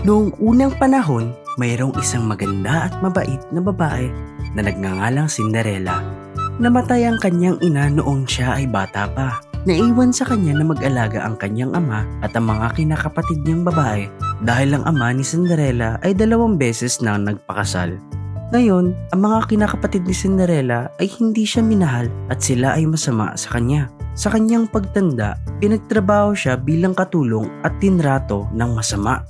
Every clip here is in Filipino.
Noong unang panahon, mayroong isang maganda at mabait na babae na nagngangalang Cinderella. Namatay ang kanyang ina noong siya ay bata pa. Naiwan sa kanya na mag-alaga ang kanyang ama at ang mga kinakapatid niyang babae dahil ang ama ni Cinderella ay 2 beses na nagpakasal. Ngayon, ang mga kinakapatid ni Cinderella ay hindi siya minahal at sila ay masama sa kanya. Sa kanyang pagtanda, pinagtrabaho siya bilang katulong at tinrato ng masama.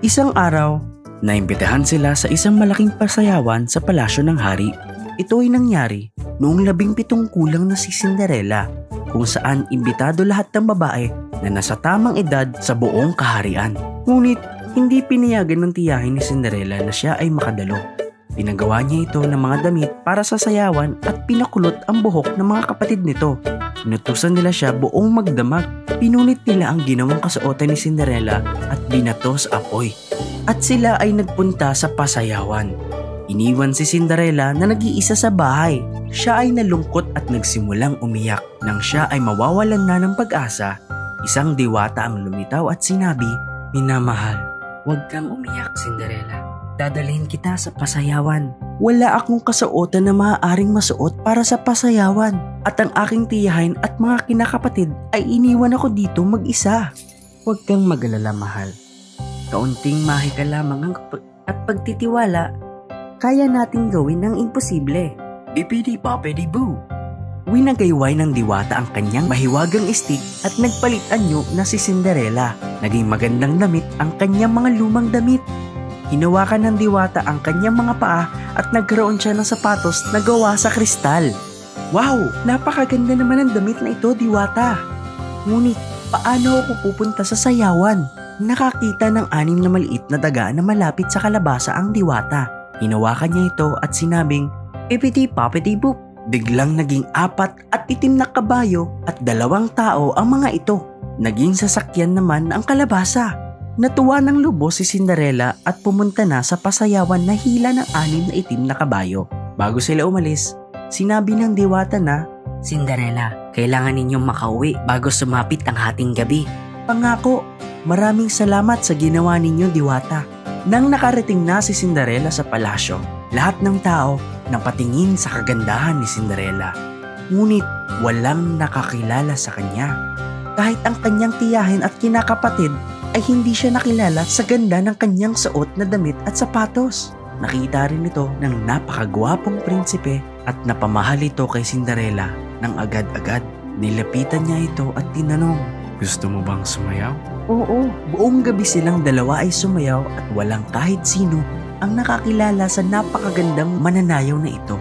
Isang araw, naimbitahan sila sa isang malaking pasayawan sa palasyo ng hari. Ito ay nangyari noong 17 kulang na si Cinderella, kung saan imbitado lahat ng babae na nasa tamang edad sa buong kaharian. Ngunit hindi pinayagan ng tiyahin ni Cinderella na siya ay makadalo. Pinagawa niya ito ng mga damit para sa sayawan at pinakulot ang buhok ng mga kapatid nito. Inutusan nila siya buong magdamag. Pinunit nila ang ginawang kasuotan ni Cinderella at binato sa apoy. At sila ay nagpunta sa pasayawan. Iniwan si Cinderella na nag-iisa sa bahay. Siya ay nalungkot at nagsimulang umiyak. Nang siya ay mawawalan na ng pag-asa, isang diwata ang lumitaw at sinabi, "Minamahal, huwag kang umiyak, Cinderella. Dadalhin kita sa pasayawan. Wala akong kasuotan na maaaring masuot para sa pasayawan. At ang aking tiyahin at mga kinakapatid ay iniwan ako dito mag-isa." "Huwag kang mag-alala, mahal. Kaunting mahika lamang at pagtitiwala, kaya nating gawin ang imposible." Bipidi-papidi-boo. Winagayway ng diwata ang kanyang mahiwagang stick at nagpalit anyo na si Cinderella. Naging magandang damit ang kanyang mga lumang damit. Hinawakan ng diwata ang kanyang mga paa at nagkaroon siya ng sapatos na gawa sa kristal. "Wow! Napakaganda naman ang damit na ito, diwata. Ngunit, paano ako pupunta sa sayawan?" Nakakita ng 6 na maliit na daga na malapit sa kalabasa ang diwata. Hinawakan niya ito at sinabing, "Pipiti-papiti-boop." Biglang naging 4 at itim na kabayo at 2 tao ang mga ito. Naging sasakyan naman ang kalabasa. Natuwa ng lubos si Cinderella at pumunta na sa pasayawan na hila ng 6 na itim na kabayo. Bago sila umalis, sinabi ng diwata na, "Cinderella, kailangan ninyong makauwi bago sumapit ang hating gabi." "Pangako, maraming salamat sa ginawa ninyo, diwata." Nang nakarating na si Cinderella sa palasyo, lahat ng tao napatingin sa kagandahan ni Cinderella. Ngunit walang nakakilala sa kanya. Kahit ang kanyang tiyahin at kinakapatid ay hindi siya nakilala sa ganda ng kanyang suot na damit at sapatos. Nakita rin ito ng napakagwapong prinsipe at napamahal ito kay Cinderella nang agad-agad. Nilapitan niya ito at tinanong, "Gusto mo bang sumayaw?" Oo, buong gabi silang dalawa ay sumayaw at walang kahit sino ang nakakilala sa napakagandang mananayaw na ito.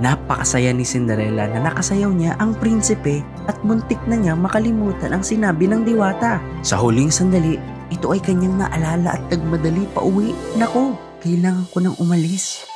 Napakasaya ni Cinderella na nakasayaw niya ang prinsipe at muntik na niya makalimutan ang sinabi ng diwata. Sa huling sandali, ito ay kanyang naalala at nagmadali pa uwi. "Nako, kailangan ko nang umalis,"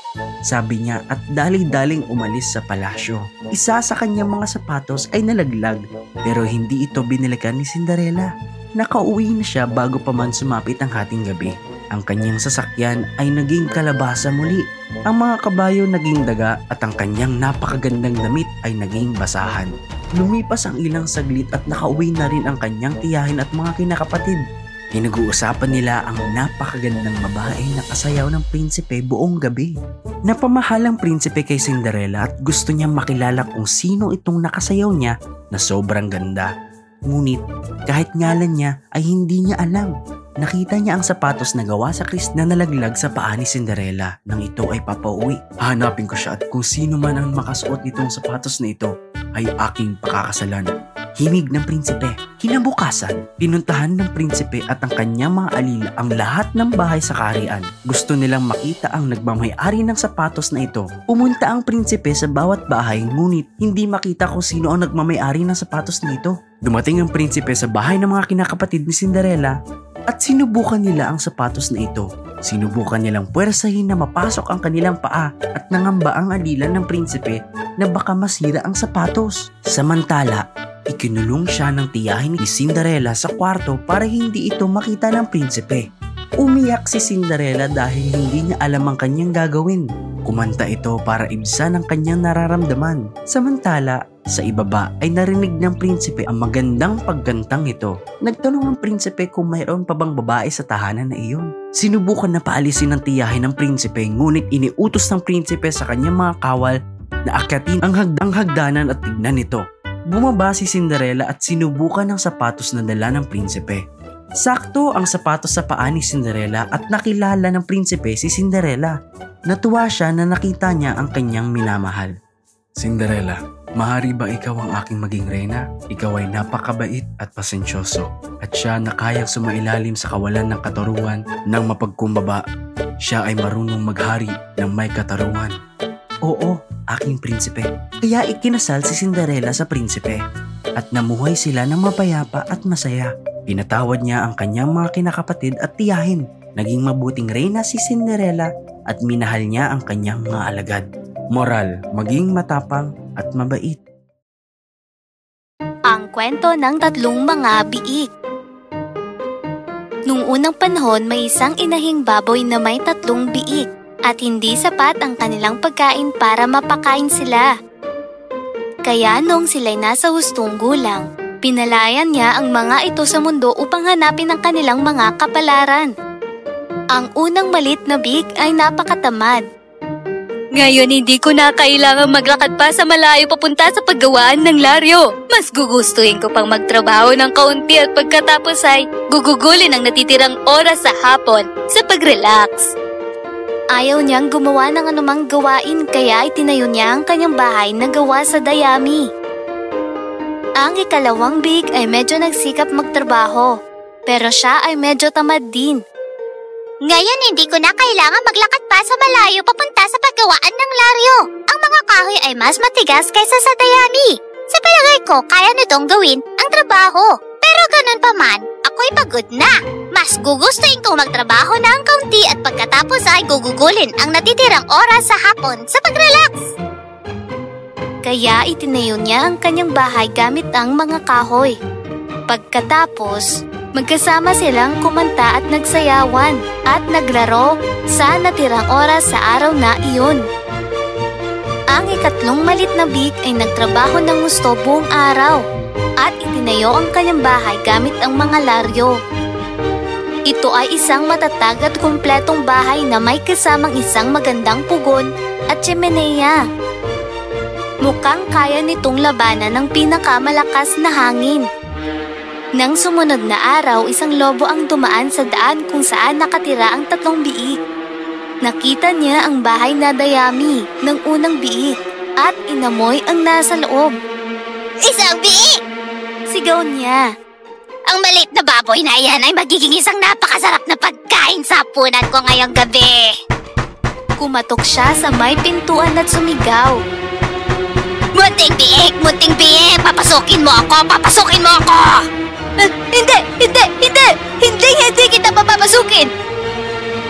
sabi niya at dali-daling umalis sa palasyo. Isa sa kanyang mga sapatos ay nalaglag pero hindi ito binalikan ni Cinderella. Nakauwi na siya bago pa man sumapit ang hating gabi. Ang kanyang sasakyan ay naging kalabasa muli. Ang mga kabayo naging daga at ang kanyang napakagandang damit ay naging basahan. Lumipas ang ilang saglit at nakauwi na rin ang kanyang tiyahin at mga kinakapatid. Pinag-uusapan nila ang napakagandang babae na kasayaw ng prinsipe buong gabi. Napamahal ang prinsipe kay Cinderella at gusto niyang makilala kung sino itong nakasayaw niya na sobrang ganda. Ngunit kahit ngalan niya ay hindi niya alam. Nakita niya ang sapatos na gawa sa kristal na nalaglag sa paa ni Cinderella nang ito ay papauwi. "Hanapin ko siya at kung sino man ang makasuot nitong sapatos na ito ay aking pakakasalan." Himig ng prinsipe. Kinabukasan, pinuntahan ng prinsipe at ang kanyang mga alila ang lahat ng bahay sa kaharian. Gusto nilang makita ang nagmamay-ari ng sapatos na ito. Pumunta ang prinsipe sa bawat bahay ngunit hindi makita kung sino ang nagmamay-ari ng sapatos na ito. Dumating ang prinsipe sa bahay ng mga kinakapatid ni Cinderella at sinubukan nila ang sapatos na ito. Sinubukan nilang puwersahin na mapasok ang kanilang paa at nangamba ang alila ng prinsipe na baka masira ang sapatos. Samantala, ikinulong siya ng tiyahin ni Cinderella sa kwarto para hindi ito makita ng prinsipe. Umiyak si Cinderella dahil hindi niya alam ang kanyang gagawin. Kumanta ito para ibsan ang kanyang nararamdaman. Samantala, Sa ibaba ay narinig ng prinsipe ang magandang paggantang ito. Nagtanong ang prinsipe kung mayroon pa bang babae sa tahanan na iyon. Sinubukan na paalisin ng tiyahin ng prinsipe, ngunit iniutos ng prinsipe sa kanyang mga kawal na akyatin ang hagdanan at tignan ito. Bumaba si Cinderella at sinubukan ang sapatos na dala ng prinsipe. Sakto ang sapatos sa paa ni Cinderella at nakilala ng prinsipe si Cinderella. Natuwa siya na nakita niya ang kanyang minamahal. Cinderella, mahari ba ikaw ang aking maging reyna? Ikaw ay napakabait at pasensyoso at siya na kayang sumailalim sa kawalan ng katarungan ng mapagkumbaba. Siya ay marunong maghari ng may katarungan. Oo, aking prinsipe. Kaya ikinasal si Cinderella sa prinsipe at namuhay sila ng mapayapa at masaya. Pinatawad niya ang kanyang mga kinakapatid at tiyahin. Naging mabuting reyna si Cinderella at minahal niya ang kanyang mga alagad. Moral, maging matapang at mabait. Ang kwento ng tatlong mga biik. Nung unang panahon, may isang inahing baboy na may tatlong biik at hindi sapat ang kanilang pagkain para mapakain sila. Kaya nung sila'y nasa hustong gulang, pinalayan niya ang mga ito sa mundo upang hanapin ang kanilang mga kapalaran. Ang unang malit na biik ay napakatamad. Ngayon hindi ko na kailangang maglakad pa sa malayo papunta sa paggawaan ng laryo. Mas gugustuhin ko pang magtrabaho ng kaunti at pagkatapos ay gugugulin ang natitirang oras sa hapon sa pag-relax. Ayaw niyang gumawa ng anumang gawain kaya itinayo niya ang kanyang bahay na gawa sa dayami. Ang ikalawang biik ay medyo nagsikap magtrabaho, pero siya ay medyo tamad din. Ngayon hindi ko na kailangan maglakad pa sa malayo papunta sa paggawaan ng laryo. Ang mga kahoy ay mas matigas kaysa sa dayami. Sa palagay ko, kaya nitong gawin ang trabaho. Pero ganun pa man, ako'y pagod na. Mas gugustuhin kong magtrabaho ng kaunti at pagkatapos ay gugugulin ang natitirang oras sa hapon sa pag-relax. Kaya itinayo niya ang kanyang bahay gamit ang mga kahoy. Pagkatapos, magkasama silang kumanta at nagsayawan at naglaro sa natirang oras sa araw na iyon. Ang ikatlong malit na biik ay nagtrabaho ng gusto buong araw at itinayo ang kanyang bahay gamit ang mga laryo. Ito ay isang matatag at kumpletong bahay na may kasamang isang magandang pugon at tsimeneya. Mukhang kaya nitong labanan ng pinakamalakas na hangin. Nang sumunod na araw, isang lobo ang dumaan sa daan kung saan nakatira ang tatlong biik. Nakita niya ang bahay na dayami ng unang biik at inamoy ang nasa loob. Isang biik! Sigaw niya. Ang maliit na baboy na iyan ay magiging isang napakasarap na pagkain sa hapunan ko ngayong gabi. Kumatok siya sa may pintuan at sumigaw. Munting biik, papasukin mo ako, papasukin mo ako! Hindi kita papapasukin!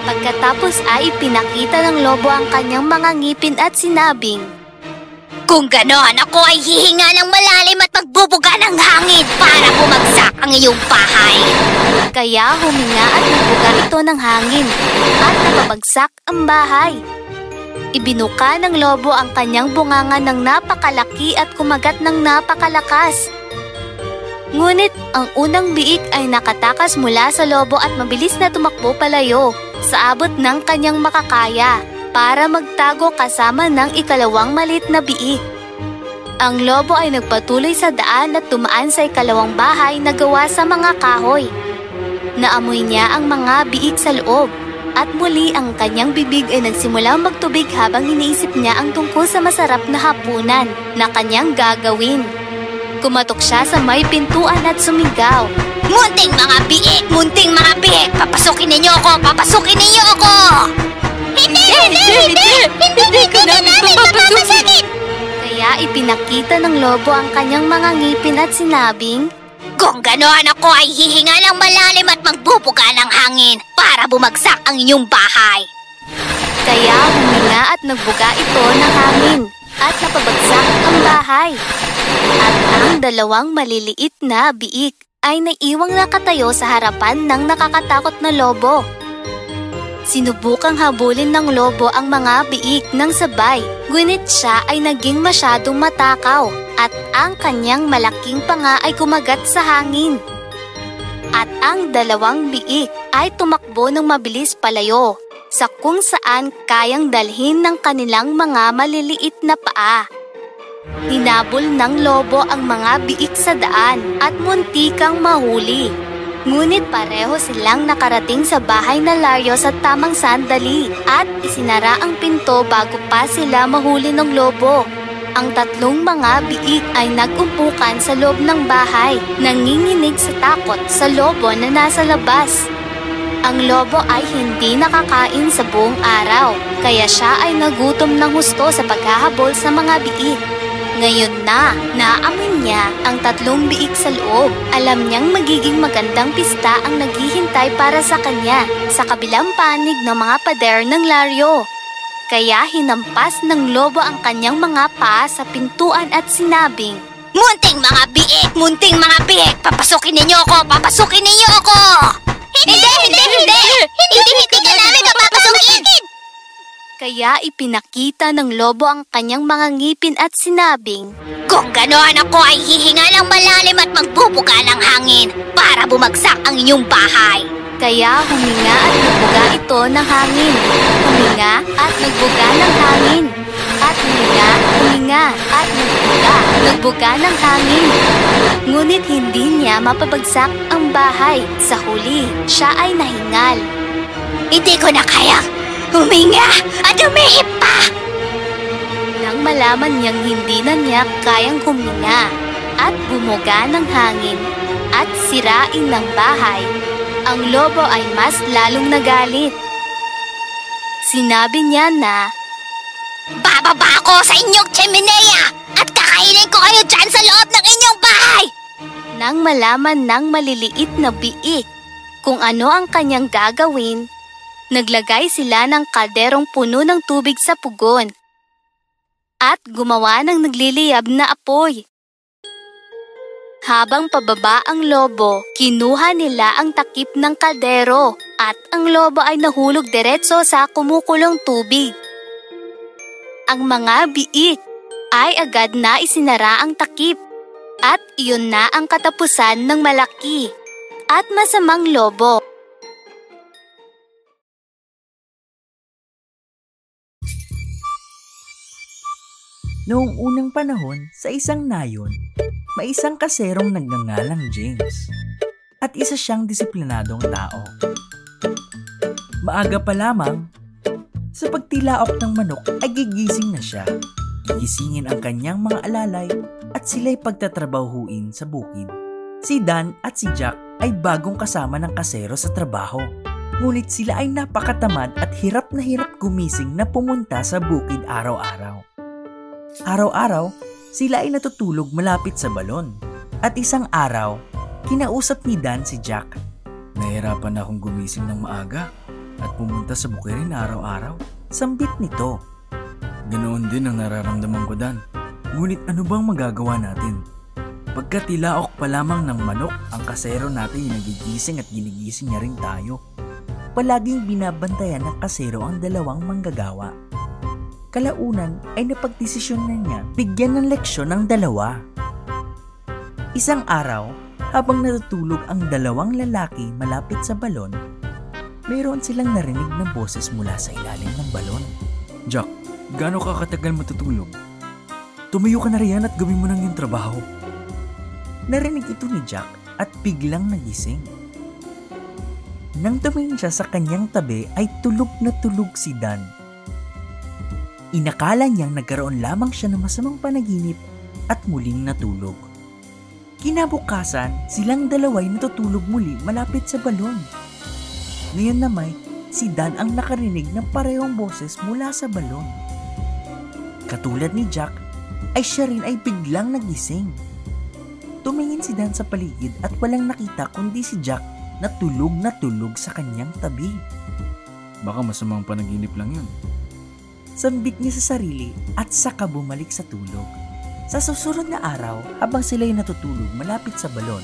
Pagkatapos ay pinakita ng lobo ang kanyang mga ngipin at sinabing, kung ganon, ako ay hihinga ng malalim at magbubuga ng hangin para bumagsak ang iyong bahay. Kaya huminga at nagbuga ito ng hangin at napabagsak ang bahay. Ibinuka ng lobo ang kanyang bunganga ng napakalaki at kumagat ng napakalakas. Ngunit ang unang biik ay nakatakas mula sa lobo at mabilis na tumakbo palayo sa abot ng kanyang makakaya para magtago kasama ng ikalawang malit na biik. Ang lobo ay nagpatuloy sa daan at tumaan sa ikalawang bahay na gawa sa mga kahoy. Naamoy niya ang mga biik sa loob at muli ang kanyang bibig ay nagsimulang magtubig habang iniisip niya ang tungkol sa masarap na hapunan na kanyang gagawin. Kumatok siya sa may pintuan at sumigaw. Munting mga biik! Papasukin ninyo ako! Hindi ko namin papapasukin! Kaya ipinakita ng lobo ang kanyang mga ngipin at sinabing, kung ganoon ako ay hihinga ng malalim at magbubuga ng hangin para bumagsak ang inyong bahay. Kaya huminga at nagbuga ito ng hangin at napabagsak ang bahay. At ang dalawang maliliit na biik ay naiwang nakatayo sa harapan ng nakakatakot na lobo. Sinubukang habulin ng lobo ang mga biik ng sabay, ngunit siya ay naging masyadong matakaw at ang kanyang malaking panga ay kumagat sa hangin. At ang dalawang biik ay tumakbo ng mabilis palayo sa kung saan kayang dalhin ng kanilang mga maliliit na paa. Hinabol ng lobo ang mga biik sa daan at muntikang mahuli. Ngunit pareho silang nakarating sa bahay na Lario sa tamang sandali at isinara ang pinto bago pa sila mahuli ng lobo. Ang tatlong mga biik ay nag-umpukan sa loob ng bahay, nanginginig sa takot sa lobo na nasa labas. Ang lobo ay hindi nakakain sa buong araw, kaya siya ay nagutom ng husto sa paghahabol sa mga biik. Ngayon na, naamoy niya ang tatlong biik sa loob. Alam niyang magiging magandang pista ang naghihintay para sa kanya sa kabilang panig ng mga pader ng Lario. Kaya hinampas ng lobo ang kanyang mga paa sa pintuan at sinabing, Munting mga biik! Munting mga biik! Papasukin ninyo ako! Papasukin ninyo ako! Hindi ka namin papapasukin! Kaya ipinakita ng lobo ang kanyang mga ngipin at sinabing, Kung ganoon ako ay hihinga ng malalim at magbubuga ng hangin para bumagsak ang inyong bahay. Kaya huminga at nagbuga ito ng hangin. Huminga at nagbuga ng hangin. At huminga at nagbuga. Nagbuga ng hangin. Ngunit hindi niya mapabagsak ang bahay. Sa huli, siya ay nahingal. Hindi ko na kayang huminga at umihip pa! Nang malaman niyang hindi na niya kayang huminga at bumuga ng hangin at sirain ng bahay, ang lobo ay mas lalong nagalit. Sinabi niya na, Bababa ako sa inyong chimenea at kakainin ko kayo dyan sa loob ng inyong bahay! Nang malaman ng maliliit na biik kung ano ang kanyang gagawin, naglagay sila ng kalderong puno ng tubig sa pugon at gumawa ng nagliliyab na apoy. Habang pababa ang lobo, kinuha nila ang takip ng kaldero at ang lobo ay nahulog diretso sa kumukulong tubig. Ang mga biik ay agad na isinara ang takip at iyon na ang katapusan ng malaki at masamang lobo. Noong unang panahon, sa isang nayon, may isang kaserong nagngangalang James at isa siyang disiplinadong tao. Maaga pa lamang, sa pagtilaok ng manok ay gigising na siya. Gigisingin ang kanyang mga alalay at sila'y pagtatrabahuin sa bukid. Si Dan at si Jack ay bagong kasama ng kasero sa trabaho. Ngunit sila ay napakatamad at hirap na hirap gumising na pumunta sa bukid araw-araw. Araw-araw, sila ay natutulog malapit sa balon. At isang araw, kinausap ni Dan si Jack. Nahirapan na akong gumising ng maaga at pumunta sa bukirin araw-araw. Sambit nito. Ganoon din ang nararamdaman ko, Dan. Ngunit ano bang magagawa natin? Pagkatilaok pa lamang ng manok, ang kasero natin ay nagigising at ginigising niya rin tayo. Palaging binabantayan ng kasero ang dalawang manggagawa. Kalaunan ay napagdesisyon na niya bigyan ng leksyon ng dalawa. Isang araw, habang natutulog ang dalawang lalaki malapit sa balon, mayroon silang narinig na boses mula sa ilalim ng balon. Jack, gaano ka katagal matutulog? Tumayo ka na riyan at gawin mo nang yung trabaho. Narinig ito ni Jack at biglang nagising. Nang tumingin siya sa kanyang tabi ay tulog na tulog si Dan. Inakala niyang nagkaroon lamang siya ng masamang panaginip at muling natulog. Kinabukasan, silang dalawa'y natutulog muli malapit sa balon. Ngayon naman, si Dan ang nakarinig ng parehong boses mula sa balon. Katulad ni Jack, ay siya rin ay biglang nagising. Tumingin si Dan sa paligid at walang nakita kundi si Jack na tulog sa kanyang tabi. Baka masamang panaginip lang yun. Sambit niya sa sarili at saka bumalik sa tulog. Sa susunod na araw, habang sila'y natutulog malapit sa balon,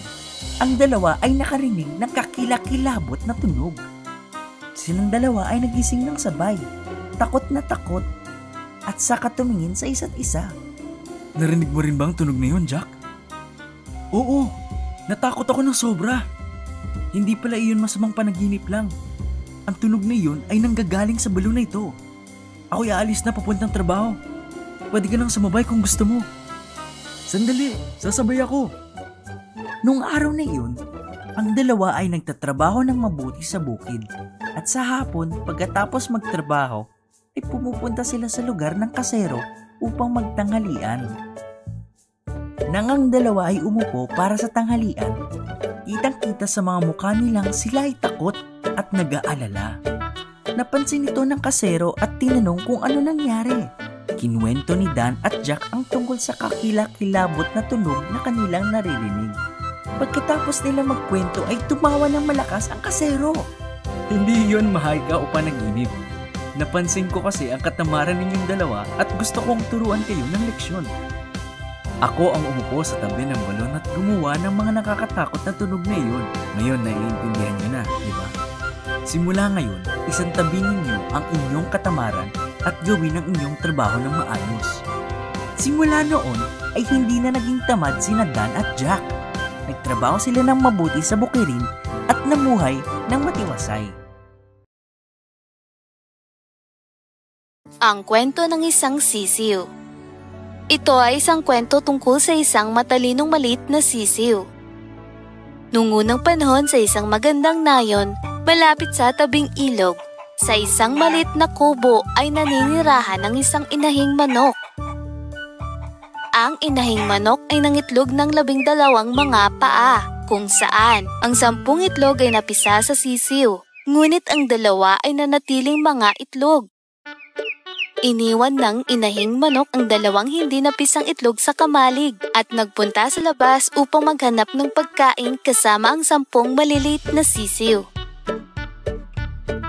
ang dalawa ay nakarinig ng kakilakilabot na tunog. Silang dalawa ay nagising ng sabay, takot na takot, at saka tumingin sa isa't isa. Narinig mo rin ba ang tunog na yun, Jack? Oo, natakot ako ng sobra. Hindi pala iyon masamang panaginip lang. Ang tunog na iyon ay nanggagaling sa balon na ito. Ako'y aalis na papuntang trabaho. Pwede ka nang sumabay kung gusto mo. Sandali, sasabay ako. Noong araw na iyon, ang dalawa ay nagtatrabaho ng mabuti sa bukid. At sa hapon, pagkatapos magtrabaho, ay pumupunta sila sa lugar ng kasero upang magtanghalian. Nang ang dalawa ay umupo para sa tanghalian, kitang-kita sa mga mukha nilang sila ay takot at nag-aalala. Napansin ito ng kasero at tinanong kung ano nangyari. Kinuwento ni Dan at Jack ang tungkol sa kakilakilabot na tunog na kanilang naririnig. Pagkatapos nila magkwento ay tumawa ng malakas ang kasero. Hindi yon mahika o panaginip. Napansin ko kasi ang katamaran ninyong dalawa at gusto kong turuan kayo ng leksyon. Ako ang umupo sa tabi ng balon at gumawa ng mga nakakatakot na tunog na iyon. Ngayon naiintindihan niyo na, di ba? Simula ngayon, isang tabi ninyo ang inyong katamaran at gawin ang inyong trabaho ng maayos. Simula noon ay hindi na naging tamad sina Dan at Jack. Nagtrabaho sila ng mabuti sa bukirin at namuhay ng matiwasay. Ang kwento ng isang sisiw. Ito ay isang kwento tungkol sa isang matalinong maliit na sisiw. Noong unang panahon sa isang magandang nayon, malapit sa tabing ilog, sa isang maliit na kubo ay naninirahan ng isang inahing manok. Ang inahing manok ay nangitlog ng 12 mga paa, kung saan ang 10 itlog ay napisa sa sisiw, ngunit ang 2 ay nanatiling mga itlog. Iniwan ng inahing manok ang 2 hindi napisang itlog sa kamalig at nagpunta sa labas upang maghanap ng pagkain kasama ang 10 maliliit na sisiw.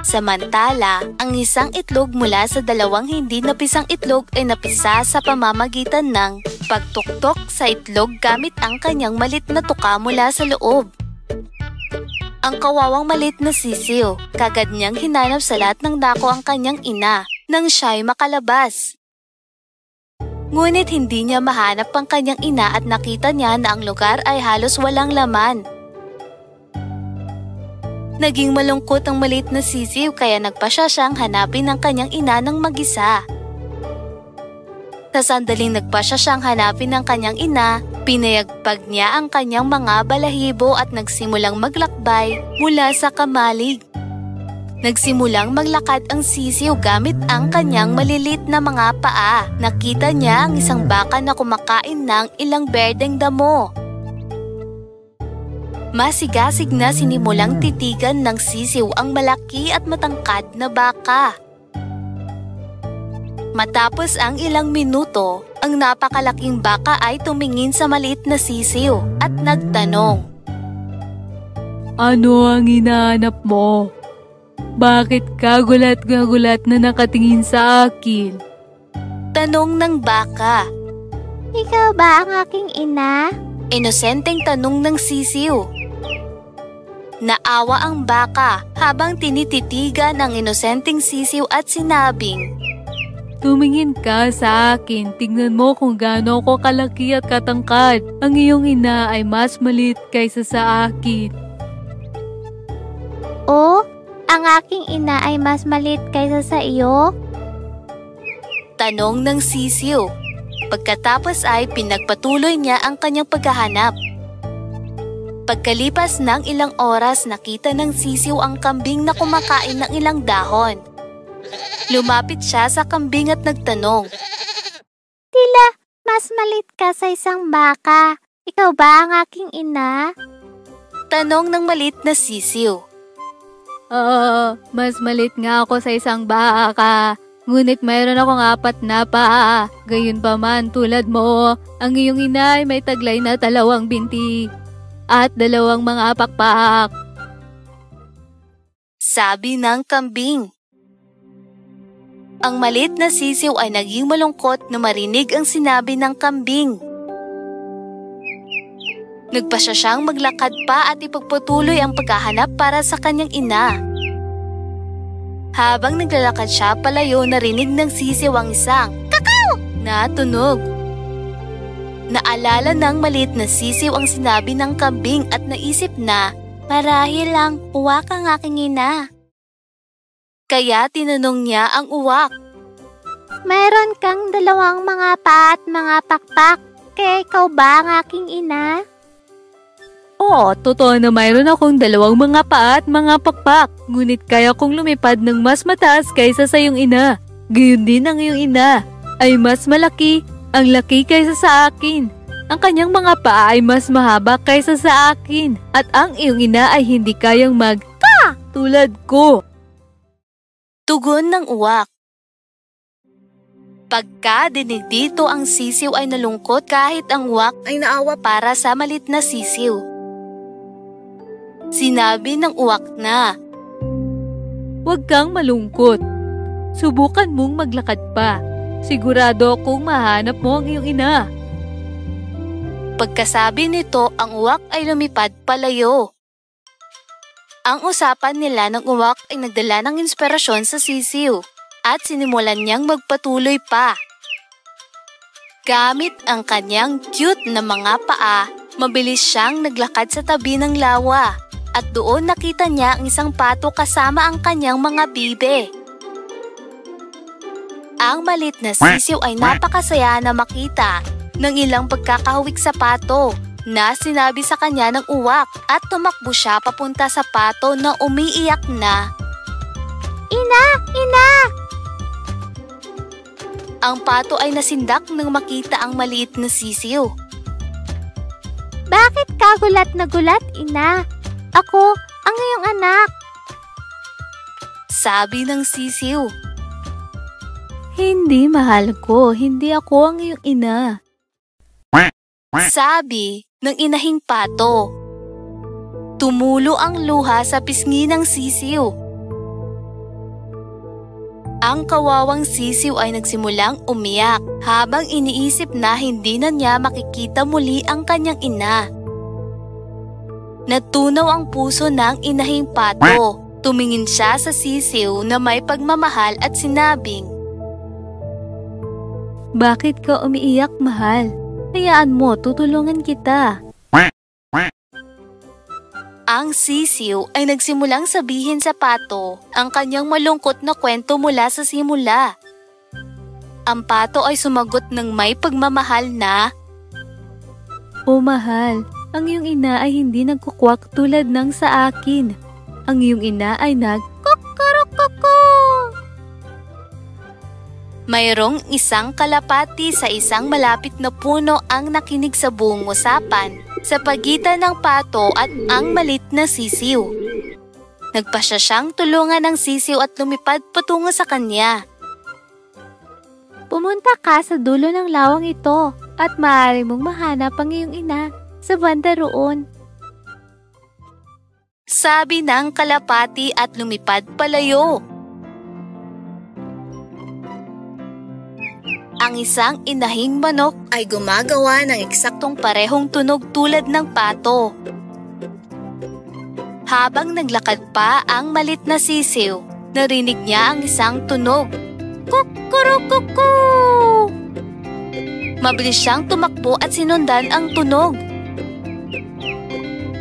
Samantala, ang isang itlog mula sa 2 hindi napisang itlog ay napisa sa pamamagitan ng pagtuktok sa itlog gamit ang kanyang malit na tuka mula sa loob. Ang kawawang malit na sisiw, kagad niyang hinanap sa lahat ng dako ang kanyang ina nang siya'y makalabas. Ngunit hindi niya mahanap ang kanyang ina at nakita niya na ang lugar ay halos walang laman. Naging malungkot ang maliit na sisiw kaya nagpasya siyang hanapin ang kanyang ina ng mag-isa. Sa sandaling nagpasya siyang hanapin ang kanyang ina, pinayagpag niya ang kanyang mga balahibo at nagsimulang maglakbay mula sa kamalig. Nagsimulang maglakad ang sisiw gamit ang kanyang malilit na mga paa. Nakita niya ang isang baka na kumakain ng ilang berdeng damo. Masigasig na sinimulang titigan ng sisiw ang malaki at matangkad na baka. Matapos ang ilang minuto, ang napakalaking baka ay tumingin sa maliit na sisiw at nagtanong, "Ano ang hinahanap mo? Bakit ka gulat-gulat na nakatingin sa akin?" Tanong ng baka. Ikaw ba ang aking ina? Inosenteng tanong ng sisiw. Naawa ang baka habang tinititigan ang inosenteng sisiw at sinabing, "Tumingin ka sa akin, tingnan mo kung gaano ako kalaki at katangkad. Ang iyong ina ay mas maliit kaysa sa akin." Oh, ang aking ina ay mas maliit kaysa sa iyo? Tanong ng sisiw. Pagkatapos ay pinagpatuloy niya ang kanyang paghahanap. Pagkalipas ng ilang oras, nakita ng sisiw ang kambing na kumakain ng ilang dahon. Lumapit siya sa kambing at nagtanong, Tila, mas maliit ka sa isang baka. Ikaw ba ang aking ina? Tanong ng maliit na sisiw. Mas maliit nga ako sa isang baka. Ngunit mayroon akong 4 na paa. Gayunpaman tulad mo, ang iyong ina ay may taglay na 2 binti at 2 mga pakpak. Sabi ng kambing. Ang maliit na sisiw ay naging malungkot na marinig ang sinabi ng kambing. Nagpasya siyang maglakad pa at ipagpatuloy ang paghahanap para sa kanyang ina. Habang naglalakad siya palayo, narinig ng sisiw ang isang "Kakaw!" na tunog. Naalala ng maliit na sisiw ang sinabi ng kambing at naisip na, marahil lang uwak ang aking ina. Kaya tinanong niya ang uwak. Mayroon kang dalawang mga paa at mga pakpak, kaya ikaw ba ang aking ina? Oo, totoo na mayroon akong dalawang mga paa at mga pakpak. Ngunit kaya kong lumipad ng mas mataas kaysa sa iyong ina. Gayon din ang iyong ina ay mas malaki, ang laki kaysa sa akin. Ang kanyang mga paa ay mas mahaba kaysa sa akin. At ang iyong ina ay hindi kayang mag-ka tulad ko. Tugon ng uwak. Pagka dinig dito ang sisiw ay nalungkot kahit ang uwak ay naawa para sa malit na sisiw. Sinabi ng uwak na, Huwag kang malungkot. Subukan mong maglakad pa. Sigurado akong mahanap mo ang iyong ina. Pagkasabi nito, ang uwak ay lumipad palayo. Ang usapan nila ng uwak ay nagdala ng inspirasyon sa sisiw at sinimulan niyang magpatuloy pa. Gamit ang kanyang cute na mga paa, mabilis siyang naglakad sa tabi ng lawa at doon nakita niya ang isang pato kasama ang kanyang mga bibe. Ang malit na sisiw ay napakasaya na makita ng ilang pagkakahawik sa pato na sinabi sa kanya ng uwak at tumakbo siya papunta sa pato na umiiyak na, Ina! Ina! Ang pato ay nasindak nang makita ang maliit na sisiw. Bakit ka gulat na gulat, ina? Ako ang iyong anak. Sabi ng sisiw. Hindi, mahal ko. Hindi ako ang iyong ina. Sabi ng inahing pato. Tumulo ang luha sa pisngi ng sisiw. Ang kawawang sisiw ay nagsimulang umiyak habang iniisip na hindi na niya makikita muli ang kanyang ina. Natunaw ang puso ng inahing pato. Tumingin siya sa sisiw na may pagmamahal at sinabing, Bakit ka umiiyak, mahal? Hayaan mo, tutulungan kita. Ang sisiw ay nagsimulang sabihin sa pato ang kanyang malungkot na kwento mula sa simula. Ang pato ay sumagot ng may pagmamahal na, O mahal, ang iyong ina ay hindi nagkukwak tulad ng sa akin. Ang iyong ina ay nag-kukurukoko. Mayroong isang kalapati sa isang malapit na puno ang nakinig sa buong usapan sa pagitan ng pato at ang malit na sisiw. Nagpasya siyang tulungan ng sisiw at lumipad patungo sa kanya. Pumunta ka sa dulo ng lawang ito at maaari mong mahanap ang iyong ina sa banda roon. Sabi ng kalapati at lumipad palayo. Ang isang inahing manok ay gumagawa ng eksaktong parehong tunog tulad ng pato. Habang naglakad pa ang malit na sisiw, narinig niya ang isang tunog. Kukurukuku! Mabilis siyang tumakbo at sinundan ang tunog.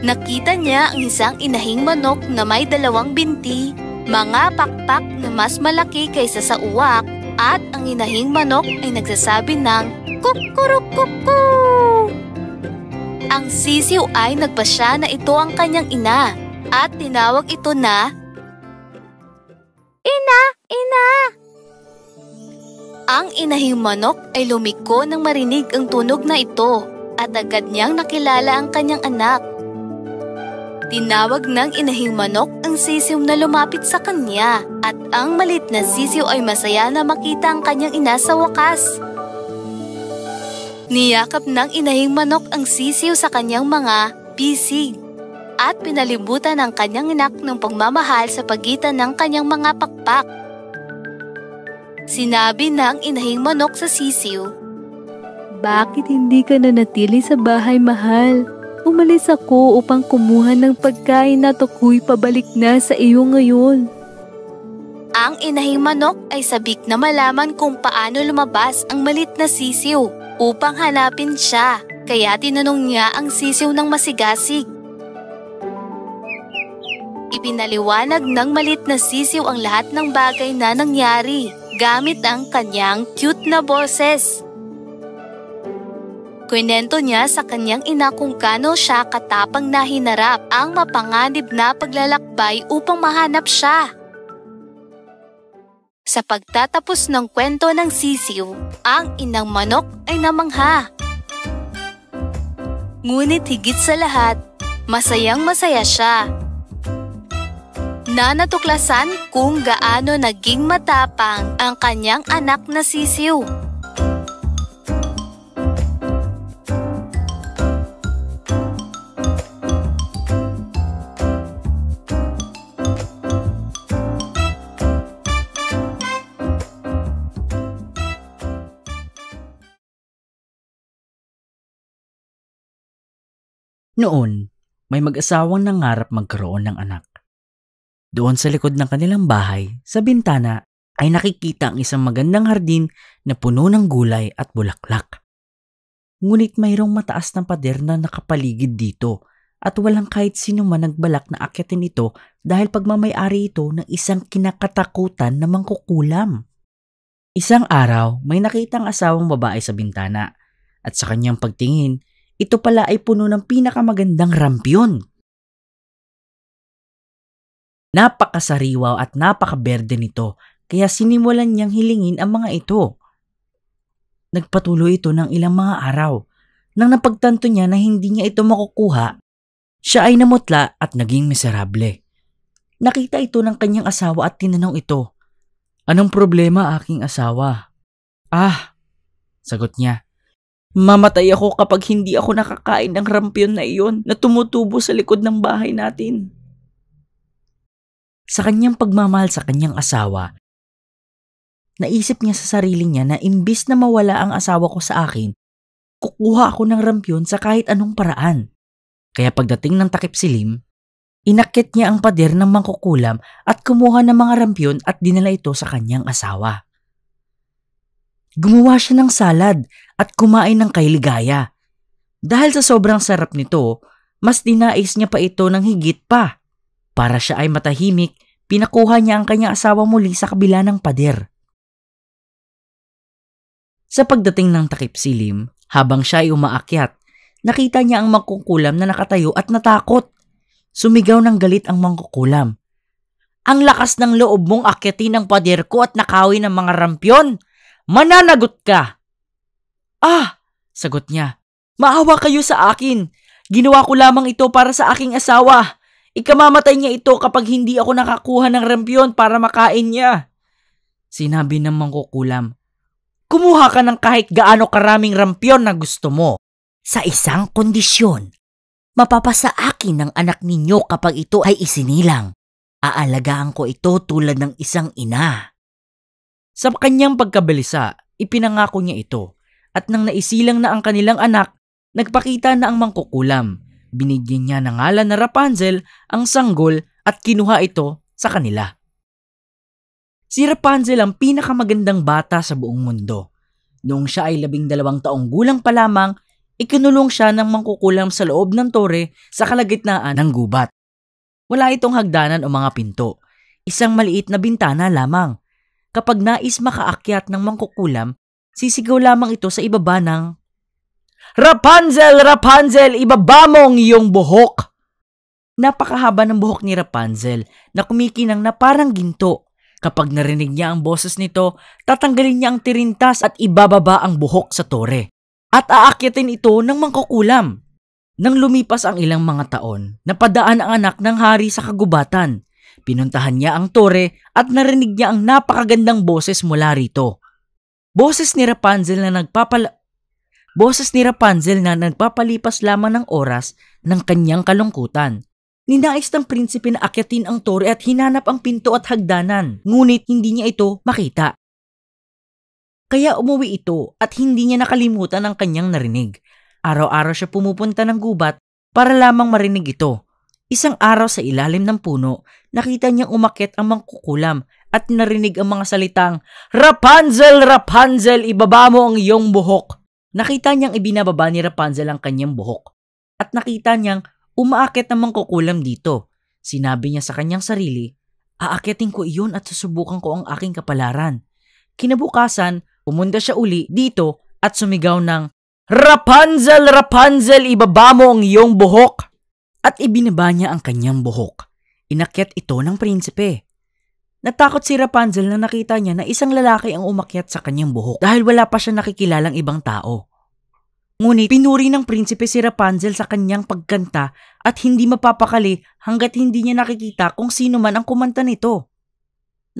Nakita niya ang isang inahing manok na may 2 binti, mga pakpak na mas malaki kaysa sa uwak, at ang inahing manok ay nagsasabi ng kukurukuku. Ang sisiw ay nagpasya na ito ang kanyang ina at tinawag ito na Ina! Ina! Ang inahing manok ay lumiko nang marinig ang tunog na ito at agad niyang nakilala ang kanyang anak. Tinawag ng inahing manok ang sisiw na lumapit sa kanya at ang malit na sisiw ay masaya na makita ang kanyang ina sa wakas. Niyakap ng inahing manok ang sisiw sa kanyang mga pisig at pinalibutan ang kanyang anak ng pagmamahal sa pagitan ng kanyang mga pakpak. Sinabi ng inahing manok sa sisiw, Bakit hindi ka nanatili sa bahay, mahal? Umalis ako upang kumuha ng pagkain at ako'y pabalik na sa iyo ngayon. Ang inahing manok ay sabik na malaman kung paano lumabas ang malit na sisiw upang hanapin siya. Kaya tinanong niya ang sisiw ng masigasig. Ipinaliwanag ng malit na sisiw ang lahat ng bagay na nangyari gamit ang kanyang cute na boses. Kwento niya sa kanyang ina kung kano siya katapang na hinarap ang mapanganib na paglalakbay upang mahanap siya. Sa pagtatapos ng kwento ng sisiw, ang inang manok ay namangha. Ngunit higit sa lahat, masayang masaya siya. Natuklasan kung gaano naging matapang ang kanyang anak na sisiw. Noon, may mag-asawang nangarap magkaroon ng anak. Doon sa likod ng kanilang bahay, sa bintana, ay nakikita ang isang magandang hardin na puno ng gulay at bulaklak. Ngunit mayroong mataas na pader na nakapaligid dito at walang kahit sino man nagbalak na akyatin ito dahil pagmamay-ari ito ng isang kinakatakutan na mangkukulam. Isang araw, may nakitang asawang babae sa bintana at sa kanyang pagtingin, ito pala ay puno ng pinakamagandang rampyon. Napakasariwa at napakaberde nito kaya sinimulan niyang hilingin ang mga ito. Nagpatuloy ito ng ilang mga araw. Nang napagtanto niya na hindi niya ito makukuha, siya ay namutla at naging miserable. Nakita ito ng kanyang asawa at tinanong ito, "Anong problema, aking asawa?" Sagot niya, "Mamatay ako kapag hindi ako nakakain ng rampyon na iyon na tumutubo sa likod ng bahay natin." Sa kanyang pagmamahal sa kanyang asawa, naisip niya sa sarili niya na imbis na mawala ang asawa ko sa akin, kukuha ako ng rampyon sa kahit anong paraan. Kaya pagdating ng takip silim, inakit niya ang pader ng mangkukulam at kumuha ng mga rampyon at dinala ito sa kanyang asawa. Gumawa siya ng salad at kumain ng kay ligaya. Dahil sa sobrang sarap nito, mas dinais niya pa ito ng higit pa. Para siya ay matahimik, pinakuha niya ang kanyang asawa muli sa kabila ng pader. Sa pagdating ng takip silim, habang siya ay umaakyat, nakita niya ang mangkukulam na nakatayo at natakot. Sumigaw ng galit ang mangkukulam. "Ang lakas ng loob mong akyatin ang pader ko at nakawin ng mga rampyon! Mananagot ka!" Sagot niya, "Maawa kayo sa akin. Ginawa ko lamang ito para sa aking asawa. Ikamamatay niya ito kapag hindi ako nakakuha ng rampyon para makain niya." Sinabi ng mangkukulam, "Kumuha ka ng kahit gaano karaming rampyon na gusto mo. Sa isang kondisyon, mapapasa akin ng anak ninyo kapag ito ay isinilang. Aalagaan ko ito tulad ng isang ina." Sa kanyang pagkabalisa, ipinangako niya ito at nang naisilang na ang kanilang anak, nagpakita na ang mangkukulam. Binigyan niya ng ngalan na Rapunzel ang sanggol at kinuha ito sa kanila. Si Rapunzel ang pinakamagandang bata sa buong mundo. Noong siya ay 12 taong gulang pa lamang, ikinulong siya ng mangkukulam sa loob ng tore sa kalagitnaan ng gubat. Wala itong hagdanan o mga pinto. Isang maliit na bintana lamang. Kapag nais makaakyat ng mangkukulam, sisigaw lamang ito sa ibaba ng, "Rapunzel! Rapunzel! Ibaba mo ang iyong buhok!" Napakahaba ng buhok ni Rapunzel na kumikinang na parang ginto. Kapag narinig niya ang boses nito, tatanggalin niya ang tirintas at ibababa ang buhok sa tore. At aakyatin ito ng mangkukulam. Nang lumipas ang ilang mga taon, napadaan ang anak ng hari sa kagubatan. Pinuntahan niya ang tore at narinig niya ang napakagandang boses mula rito. Boses ni Rapunzel na nagpapalipas lamang ng oras ng kanyang kalungkutan. Ninais ng prinsipe na akyatin ang tore at hinanap ang pinto at hagdanan, ngunit hindi niya ito makita. Kaya umuwi ito at hindi niya nakalimutan ang kanyang narinig. Araw-araw siya pumupunta ng gubat para lamang marinig ito. Isang araw sa ilalim ng puno, nakita niyang umakyat ang mangkukulam at narinig ang mga salitang, "Rapunzel! Rapunzel! Ibaba mo ang iyong buhok!" Nakita niyang ibinababa ni Rapunzel ang kanyang buhok at nakita niyang umaakit ng mangkukulam dito. Sinabi niya sa kanyang sarili, "Aakyatin ko iyon at susubukan ko ang aking kapalaran." Kinabukasan, pumunta siya uli dito at sumigaw ng, "Rapunzel, Rapunzel, ibaba mo ang iyong buhok!" At ibinaba niya ang kanyang buhok. Inakyat ito ng prinsipe. Natakot si Rapunzel na nakita niya na isang lalaki ang umakyat sa kanyang buhok dahil wala pa siya nakikilalang ibang tao. Ngunit pinuri ng prinsipe si Rapunzel sa kanyang pagkanta at hindi mapapakali hanggat hindi niya nakikita kung sino man ang kumanta nito.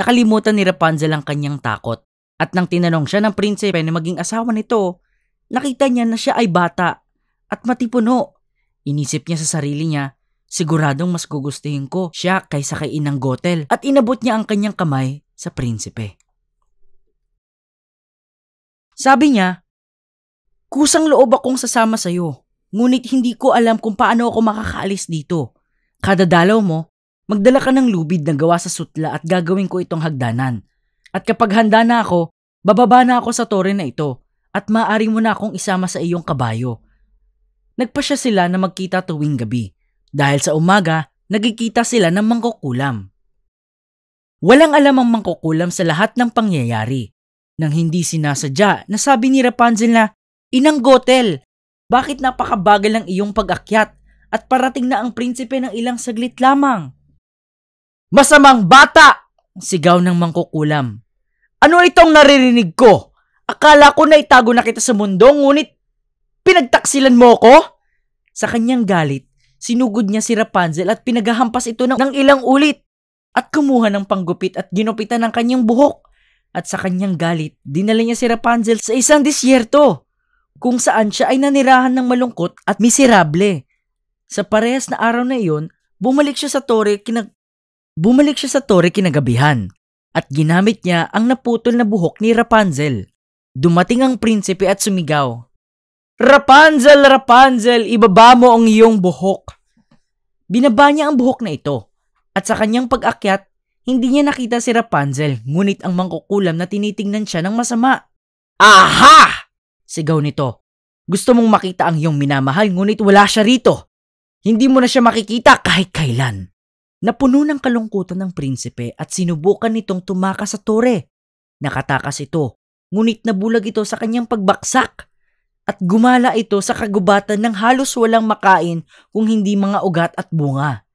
Nakalimutan ni Rapunzel ang kanyang takot at nang tinanong siya ng prinsipe na maging asawa nito, nakita niya na siya ay bata at matipuno. Inisip niya sa sarili niya, siguradong mas gugustuhin ko siya kaysa kay Inang Gothel, at inabot niya ang kanyang kamay sa prinsipe. Sabi niya, "Kusang loob akong sasama sa'yo, ngunit hindi ko alam kung paano ako makakaalis dito. Kada dalaw mo, magdala ka ng lubid na gawa sa sutla at gagawin ko itong hagdanan. At kapag handa na ako, bababa na ako sa tore na ito at maaari mo na akong isama sa iyong kabayo." Nagpasya sila na magkita tuwing gabi. Dahil sa umaga, nagkikita sila ng mangkukulam. Walang alam ang mangkukulam sa lahat ng pangyayari. Nang hindi sinasadya, nasabi ni Rapunzel na, "Inang Gothel, bakit napakabagal ng iyong pag-akyat at parating na ang prinsipe ng ilang saglit lamang?" "Masamang bata!" sigaw ng mangkukulam. "Ano itong naririnig ko? Akala ko na itago na kita sa mundo, ngunit pinagtaksilan mo ko?" Sa kanyang galit, sinugod niya si Rapunzel at pinaghahampas ito ng ilang ulit at kumuha ng panggupit at ginupitan ng kanyang buhok. At sa kanyang galit, dinala niya si Rapunzel sa isang disyerto kung saan siya ay nanirahan ng malungkot at miserable. Sa parehas na araw na iyon, bumalik siya sa tore kinagabihan at ginamit niya ang naputol na buhok ni Rapunzel. Dumating ang prinsipe at sumigaw, "Rapunzel, Rapunzel, ibaba mo ang iyong buhok." Binaba niya ang buhok na ito at sa kanyang pag-akyat, hindi niya nakita si Rapunzel, ngunit ang mangkukulam na tinitingnan siya ng masama. "Aha!" sigaw nito. "Gusto mong makita ang iyong minamahal, ngunit wala siya rito. Hindi mo na siya makikita kahit kailan." Napuno ng kalungkutan ng prinsipe at sinubukan nitong tumakas sa tore. Nakatakas ito, ngunit nabulag ito sa kanyang pagbaksak. At gumala ito sa kagubatan ng halos walang makain kung hindi mga ugat at bunga.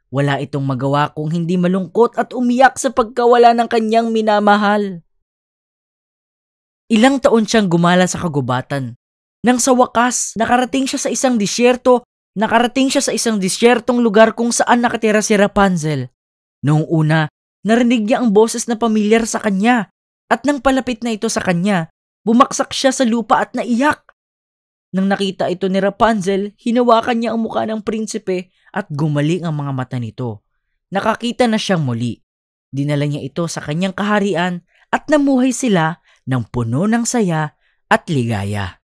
Wala itong magawa kung hindi malungkot at umiyak sa pagkawala ng kanyang minamahal. Ilang taon siyang gumala sa kagubatan. Nang sa wakas, nakarating siya sa isang disyertong lugar kung saan nakatira si Rapunzel. Noong una, narinig niya ang boses na pamilyar sa kanya at nang palapit na ito sa kanya, bumaksak siya sa lupa at naiyak. Nang nakita ito ni Rapunzel, hinawakan niya ang mukha ng prinsipe at gumaling ang mga mata nito. Nakakita na siyang muli. Dinala niya ito sa kanyang kaharian at namuhay sila ng puno ng saya at ligaya.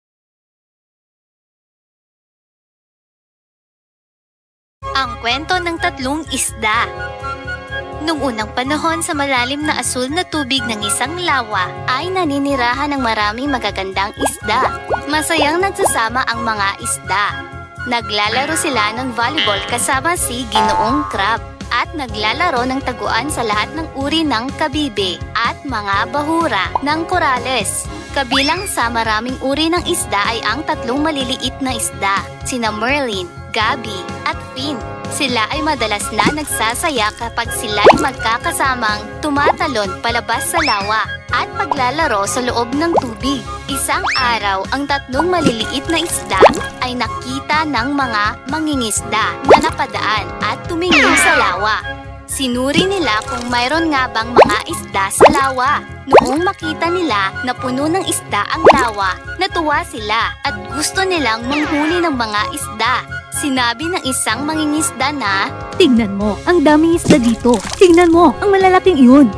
Ang kwento ng tatlong isda. Nung unang panahon sa malalim na asul na tubig ng isang lawa ay naninirahan ng maraming magagandang isda. Masayang nagsasama ang mga isda. Naglalaro sila ng volleyball kasama si Ginoong Crab at naglalaro ng taguan sa lahat ng uri ng kabibe at mga bahura ng korales. Kabilang sa maraming uri ng isda ay ang tatlong maliliit na isda, sina Merlin, Gabi at Finn. Sila ay madalas na nagsasaya kapag sila ay magkakasamang tumatalon palabas sa lawa at paglalaro sa loob ng tubig. Isang araw, ang tatlong maliliit na isda ay nakita ng mga mangingisda na napadaan at tumingin sa lawa. Sinuri nila kung mayroon nga bang mga isda sa lawa. Noong makita nila na puno ng isda ang lawa, natuwa sila at gusto nilang manghuli ng mga isda. Sinabi ng isang mangingisda na, "Tingnan mo, ang daming isda dito. Tingnan mo, ang malalaking iyon."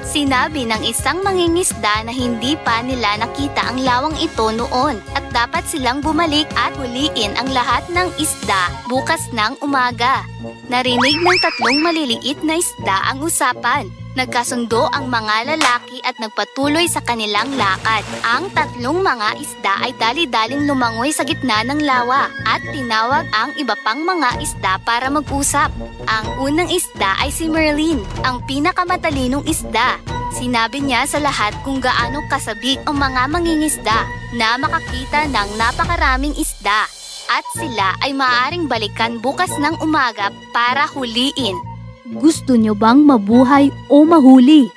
Sinabi ng isang mangingisda na hindi pa nila nakita ang lawang ito noon at dapat silang bumalik at huliin ang lahat ng isda bukas ng umaga. Narinig ng tatlong maliliit na isda ang usapan. Nagkasundo ang mga lalaki at nagpatuloy sa kanilang lakad. Ang tatlong mga isda ay dali-daling lumangoy sa gitna ng lawa at tinawag ang iba pang mga isda para mag-usap. Ang unang isda ay si Merlin, ang pinakamatalinong isda. Sinabi niya sa lahat kung gaano kasabik ang mga mangingisda na makakita ng napakaraming isda at sila ay maaaring balikan bukas ng umaga para huliin. Gusto nyo bang mabuhay o mahuli?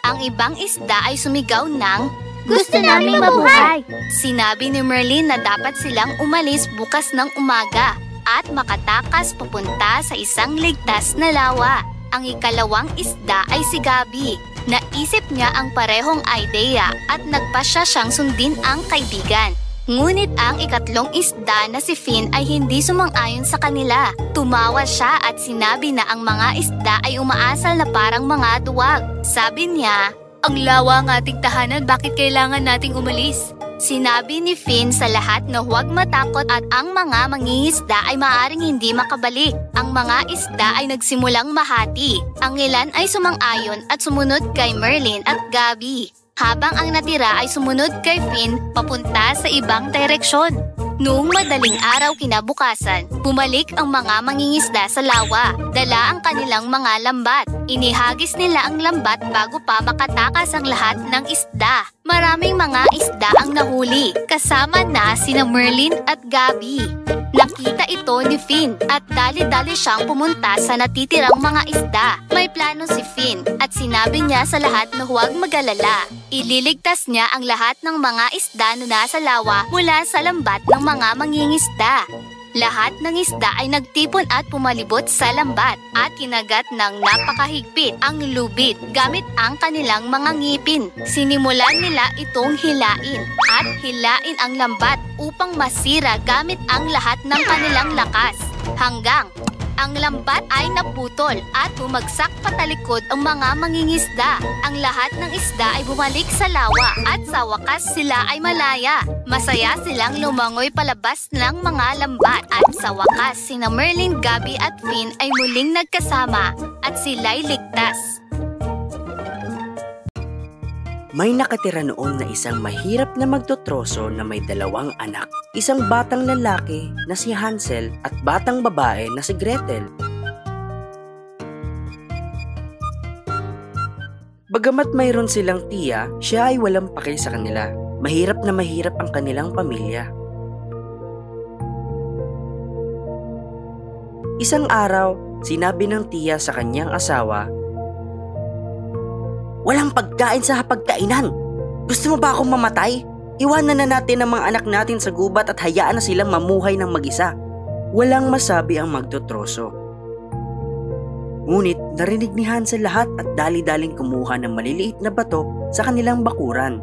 Ang ibang isda ay sumigaw ng, Gusto naming mabuhay! Sinabi ni Merlin na dapat silang umalis bukas ng umaga at makatakas papunta sa isang ligtas na lawa. Ang ikalawang isda ay si Gabi. Naisip niya ang parehong idea at nagpasya siyang sundin ang kaibigan. Ngunit ang ikatlong isda na si Finn ay hindi sumang-ayon sa kanila. Tumawa siya at sinabi na ang mga isda ay umaasal na parang mga duwag. Sabi niya, Ang lawa ng ating tahanan, bakit kailangan nating umalis? Sinabi ni Finn sa lahat na huwag matakot at ang mga mangingisda ay maaaring hindi makabalik. Ang mga isda ay nagsimulang mahati. Ang ilan ay sumang-ayon at sumunod kay Merlin at Gabi, habang ang natira ay sumunod kay Finn papunta sa ibang direksyon. Noong madaling araw kinabukasan, bumalik ang mga mangingisda sa lawa. Dala ang kanilang mga lambat. Inihagis nila ang lambat bago pa makatakas ang lahat ng isda. Maraming mga isda ang nahuli, kasama na sina Merlin at Gabi. Nakita ito ni Finn at dali-dali siyang pumunta sa natitirang mga isda. May plano si Finn at sinabi niya sa lahat na huwag mag-alala. Ililigtas niya ang lahat ng mga isda na nasa lawa mula sa lambat ng mga mangingisda. Lahat ng isda ay nagtipon at pumalibot sa lambat at kinagat ng napakahigpit ang lubid gamit ang kanilang mga ngipin. Sinimulan nila itong hilain at hilain ang lambat upang masira gamit ang lahat ng kanilang lakas. Hanggang ang lambat ay naputol at bumagsak patalikod ang mga mangingisda. Ang lahat ng isda ay bumalik sa lawa at sa wakas sila ay malaya. Masaya silang lumangoy palabas ng mga lambat at sa wakas sina Merlin, Gabi at Finn ay muling nagkasama at sila'y ligtas. May nakatira noon na isang mahirap na magtotroso na may dalawang anak. Isang batang lalaki na si Hansel at batang babae na si Gretel. Bagamat mayroon silang tiya, siya ay walang pake sa kanila. Mahirap na mahirap ang kanilang pamilya. Isang araw, sinabi ng tiya sa kanyang asawa, "Walang pagkain sa hapagkainan. Gusto mo ba akong mamatay? Iwanan na natin ang mga anak natin sa gubat at hayaan na silang mamuhay ng mag-isa." Walang masabi ang magtotroso. Ngunit narinig ni Hansel lahat at dali-daling kumuha ng maliliit na bato sa kanilang bakuran.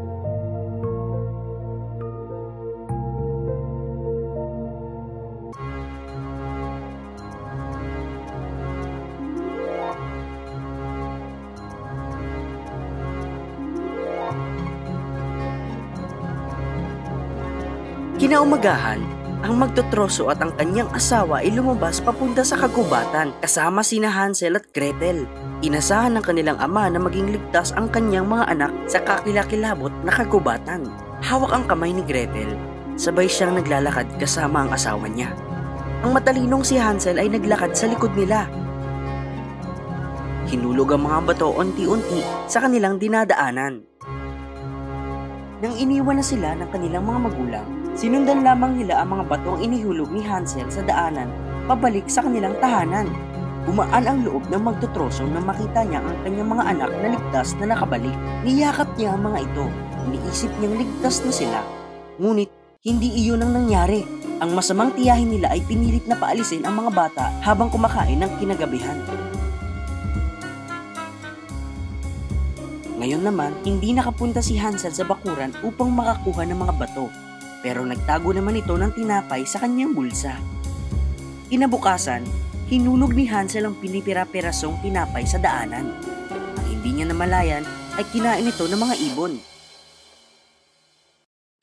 Kinaumagahan, ang magtotroso at ang kanyang asawa ay lumabas papunta sa kagubatan kasama sina Hansel at Gretel. Inasahan ng kanilang ama na maging ligtas ang kanyang mga anak sa kakilakilabot na kagubatan. Hawak ang kamay ni Gretel, sabay siyang naglalakad kasama ang asawa niya. Ang matalinong si Hansel ay naglakad sa likod nila. Hinulog ang mga bato unti-unti sa kanilang dinadaanan. Nang iniwan na sila ng kanilang mga magulang, sinundan lamang nila ang mga batong inihulog ni Hansel sa daanan pabalik sa kanilang tahanan. Gumaan ang loob ng magtotroso nang makita niya ang kanyang mga anak na ligtas na nakabalik. Niyakap niya ang mga ito. Iniisip niyang ligtas na sila. Ngunit hindi iyon ang nangyari. Ang masamang tiyahin nila ay pinilit na paalisin ang mga bata habang kumakain ng kinagabihan. Ngayon naman, hindi nakapunta si Hansel sa bakuran upang makakuha ng mga bato. Pero nagtago naman ito ng tinapay sa kanyang bulsa. Kinabukasan, hinulog ni Hansel ang pinipira-pirasong tinapay sa daanan. Ang hindi niya namalayan ay kinain ito ng mga ibon.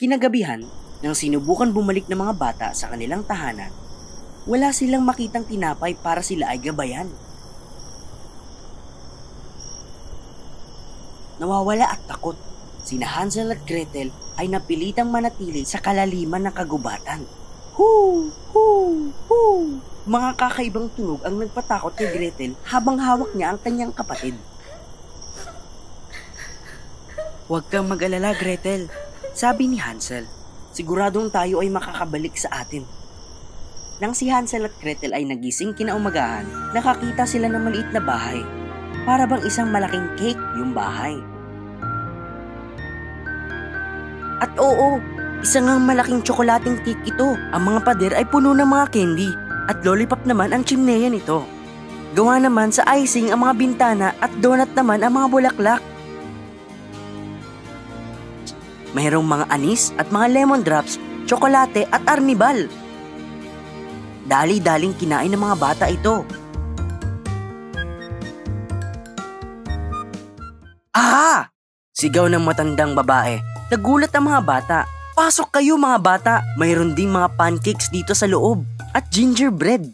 Kinagabihan, nang sinubukan bumalik ng mga bata sa kanilang tahanan, wala silang makitang tinapay para sila ay gabayan. nawawala at takot. Sina Hansel at Gretel ay napilitang manatili sa kalaliman ng kagubatan. Hoo! Hoo! Hoo! Mga kakaibang tunog ang nagpatakot kay Gretel habang hawak niya ang kanyang kapatid. Huwag kang mag-alala, Gretel, sabi ni Hansel. Siguradong tayo ay makakabalik sa atin. Nang si Hansel at Gretel ay nagising kinaumagahan, nakakita sila ng maliit na bahay. Para bang isang malaking cake yung bahay. At oo, isang malaking tsokolating cake ito. Ang mga pader ay puno ng mga candy at lollipop naman ang chimneya nito. Gawa naman sa icing ang mga bintana at donut naman ang mga bulaklak. Mayroong mga anis at mga lemon drops, tsokolate at arnibal. Dali-daling kinain ng mga bata ito. Aha! Sigaw ng matandang babae. Nagulat ang mga bata. Pasok kayo mga bata. Mayroon ding mga pancakes dito sa loob at gingerbread.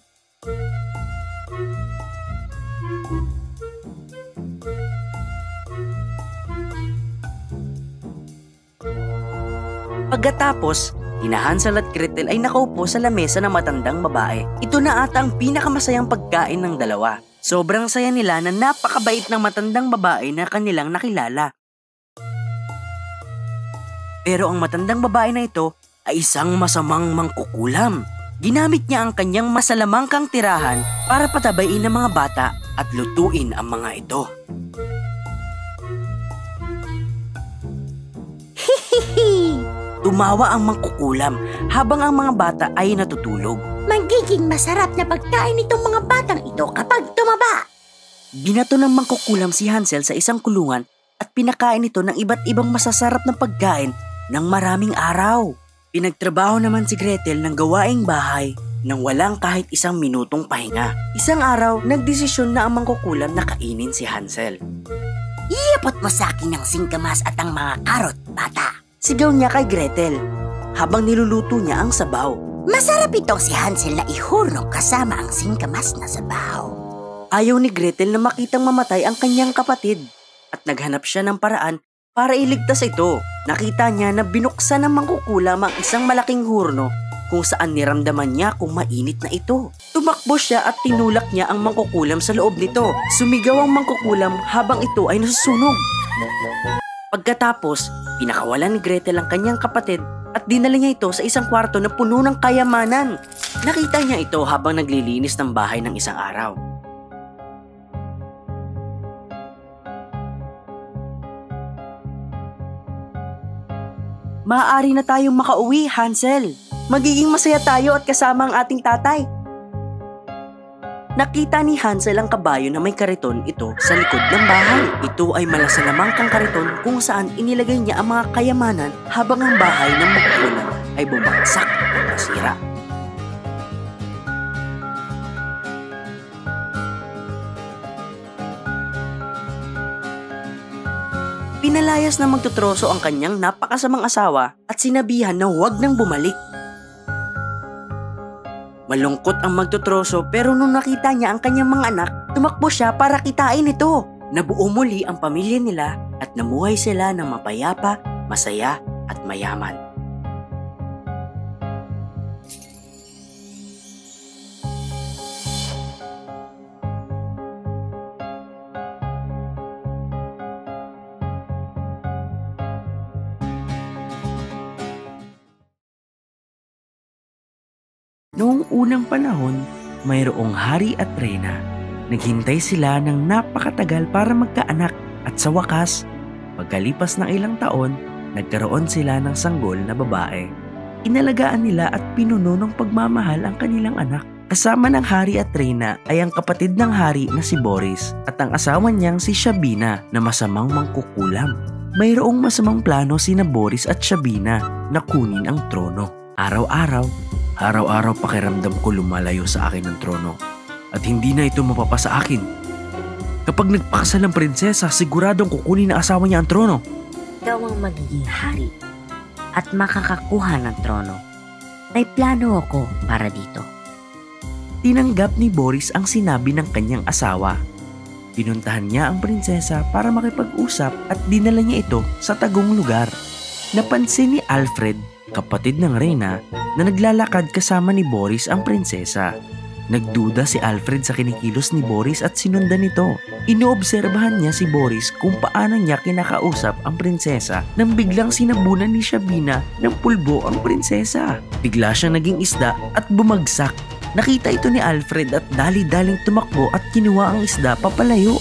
Pagkatapos, ina Hansel at Gretel ay nakaupo sa lamesa ng matandang babae. Ito na ata ang pinakamasayang pagkain ng dalawa. Sobrang saya nila na napakabait ng matandang babae na kanilang nakilala. Pero ang matandang babae na ito ay isang masamang mangkukulam. Ginamit niya ang kanyang masalamangkang tirahan para patabain ng mga bata at lutuin ang mga ito. Hihihi! Tumawa ang mangkukulam habang ang mga bata ay natutulog. Magiging masarap na pagkain itong mga batang ito kapag tumaba. Binato ng mangkukulam si Hansel sa isang kulungan at pinakain ito ng iba't ibang masasarap na pagkain ng maraming araw. Pinagtrabaho naman si Gretel ng gawaing bahay nang walang kahit isang minutong pahinga. Isang araw, nagdesisyon na ang mangkukulam na kainin si Hansel. Iapot mo sa akin ang singkamas at ang mga karot, bata. Sigaw niya kay Gretel habang niluluto niya ang sabaw. Masarap itong si Hansel na ihurno kasama ang singkamas na sabaw. Ayaw ni Gretel na makitang mamatay ang kanyang kapatid at naghanap siya ng paraan para iligtas ito. Nakita niya na binuksan ng mangkukulam ang isang malaking hurno kung saan niramdaman niya kung mainit na ito. Tumakbo siya at tinulak niya ang mangkukulam sa loob nito. Sumigaw ang mangkukulam habang ito ay nasusunog. Pagkatapos, pinakawalan ni Gretel ang kanyang kapatid at dinala niya ito sa isang kwarto na puno ng kayamanan. Nakita niya ito habang naglilinis ng bahay ng isang araw. Maaari na tayong makauwi, Hansel. Magiging masaya tayo at kasama ang ating tatay. Nakita ni Hansel ang kabayo na may kariton ito sa likod ng bahay. Ito ay malasalamangkang kariton kung saan inilagay niya ang mga kayamanan habang ang bahay ng mangkukulam ay bumagsak at nasira. Pinalayas na magtutroso ang kanyang napakasamang asawa at sinabihan na huwag nang bumalik. Malungkot ang magtutroso pero nung nakita niya ang kanyang mga anak, tumakbo siya para kitain ito. Nabuo muli ang pamilya nila at namuhay sila ng mapayapa, masaya at mayaman. Noong unang panahon, mayroong hari at reyna. Naghintay sila ng napakatagal para magkaanak at sa wakas, pagkalipas ng ilang taon, nagkaroon sila ng sanggol na babae. Inalagaan nila at pinuno ng pagmamahal ang kanilang anak. Kasama ng hari at reyna ay ang kapatid ng hari na si Boris at ang asawa niyang si Shabina na masamang mangkukulam. Mayroong masamang plano sina Boris at Shabina na kunin ang trono. Araw-araw pakiramdam ko lumalayo sa akin ang trono at hindi na ito mapapasa akin. Kapag nagpakasal ang prinsesa, siguradong kukunin ng asawa niya ang trono. Ikaw ang magiging hari at makakakuha ng trono. May plano ako para dito. Tinanggap ni Boris ang sinabi ng kanyang asawa. Pinuntahan niya ang prinsesa para makipag-usap at dinala niya ito sa tagong lugar. Napansin ni Alfred, kapatid ng reyna, na naglalakad kasama ni Boris ang prinsesa. Nagduda si Alfred sa kinikilos ni Boris at sinundan nito. Inoobserbahan niya si Boris kung paano niya kinakausap ang prinsesa nang biglang sinabunan ni Shabina ng pulbo ang prinsesa. Bigla siyang naging isda at bumagsak. Nakita ito ni Alfred at dali-daling tumakbo at kinuha ang isda papalayo.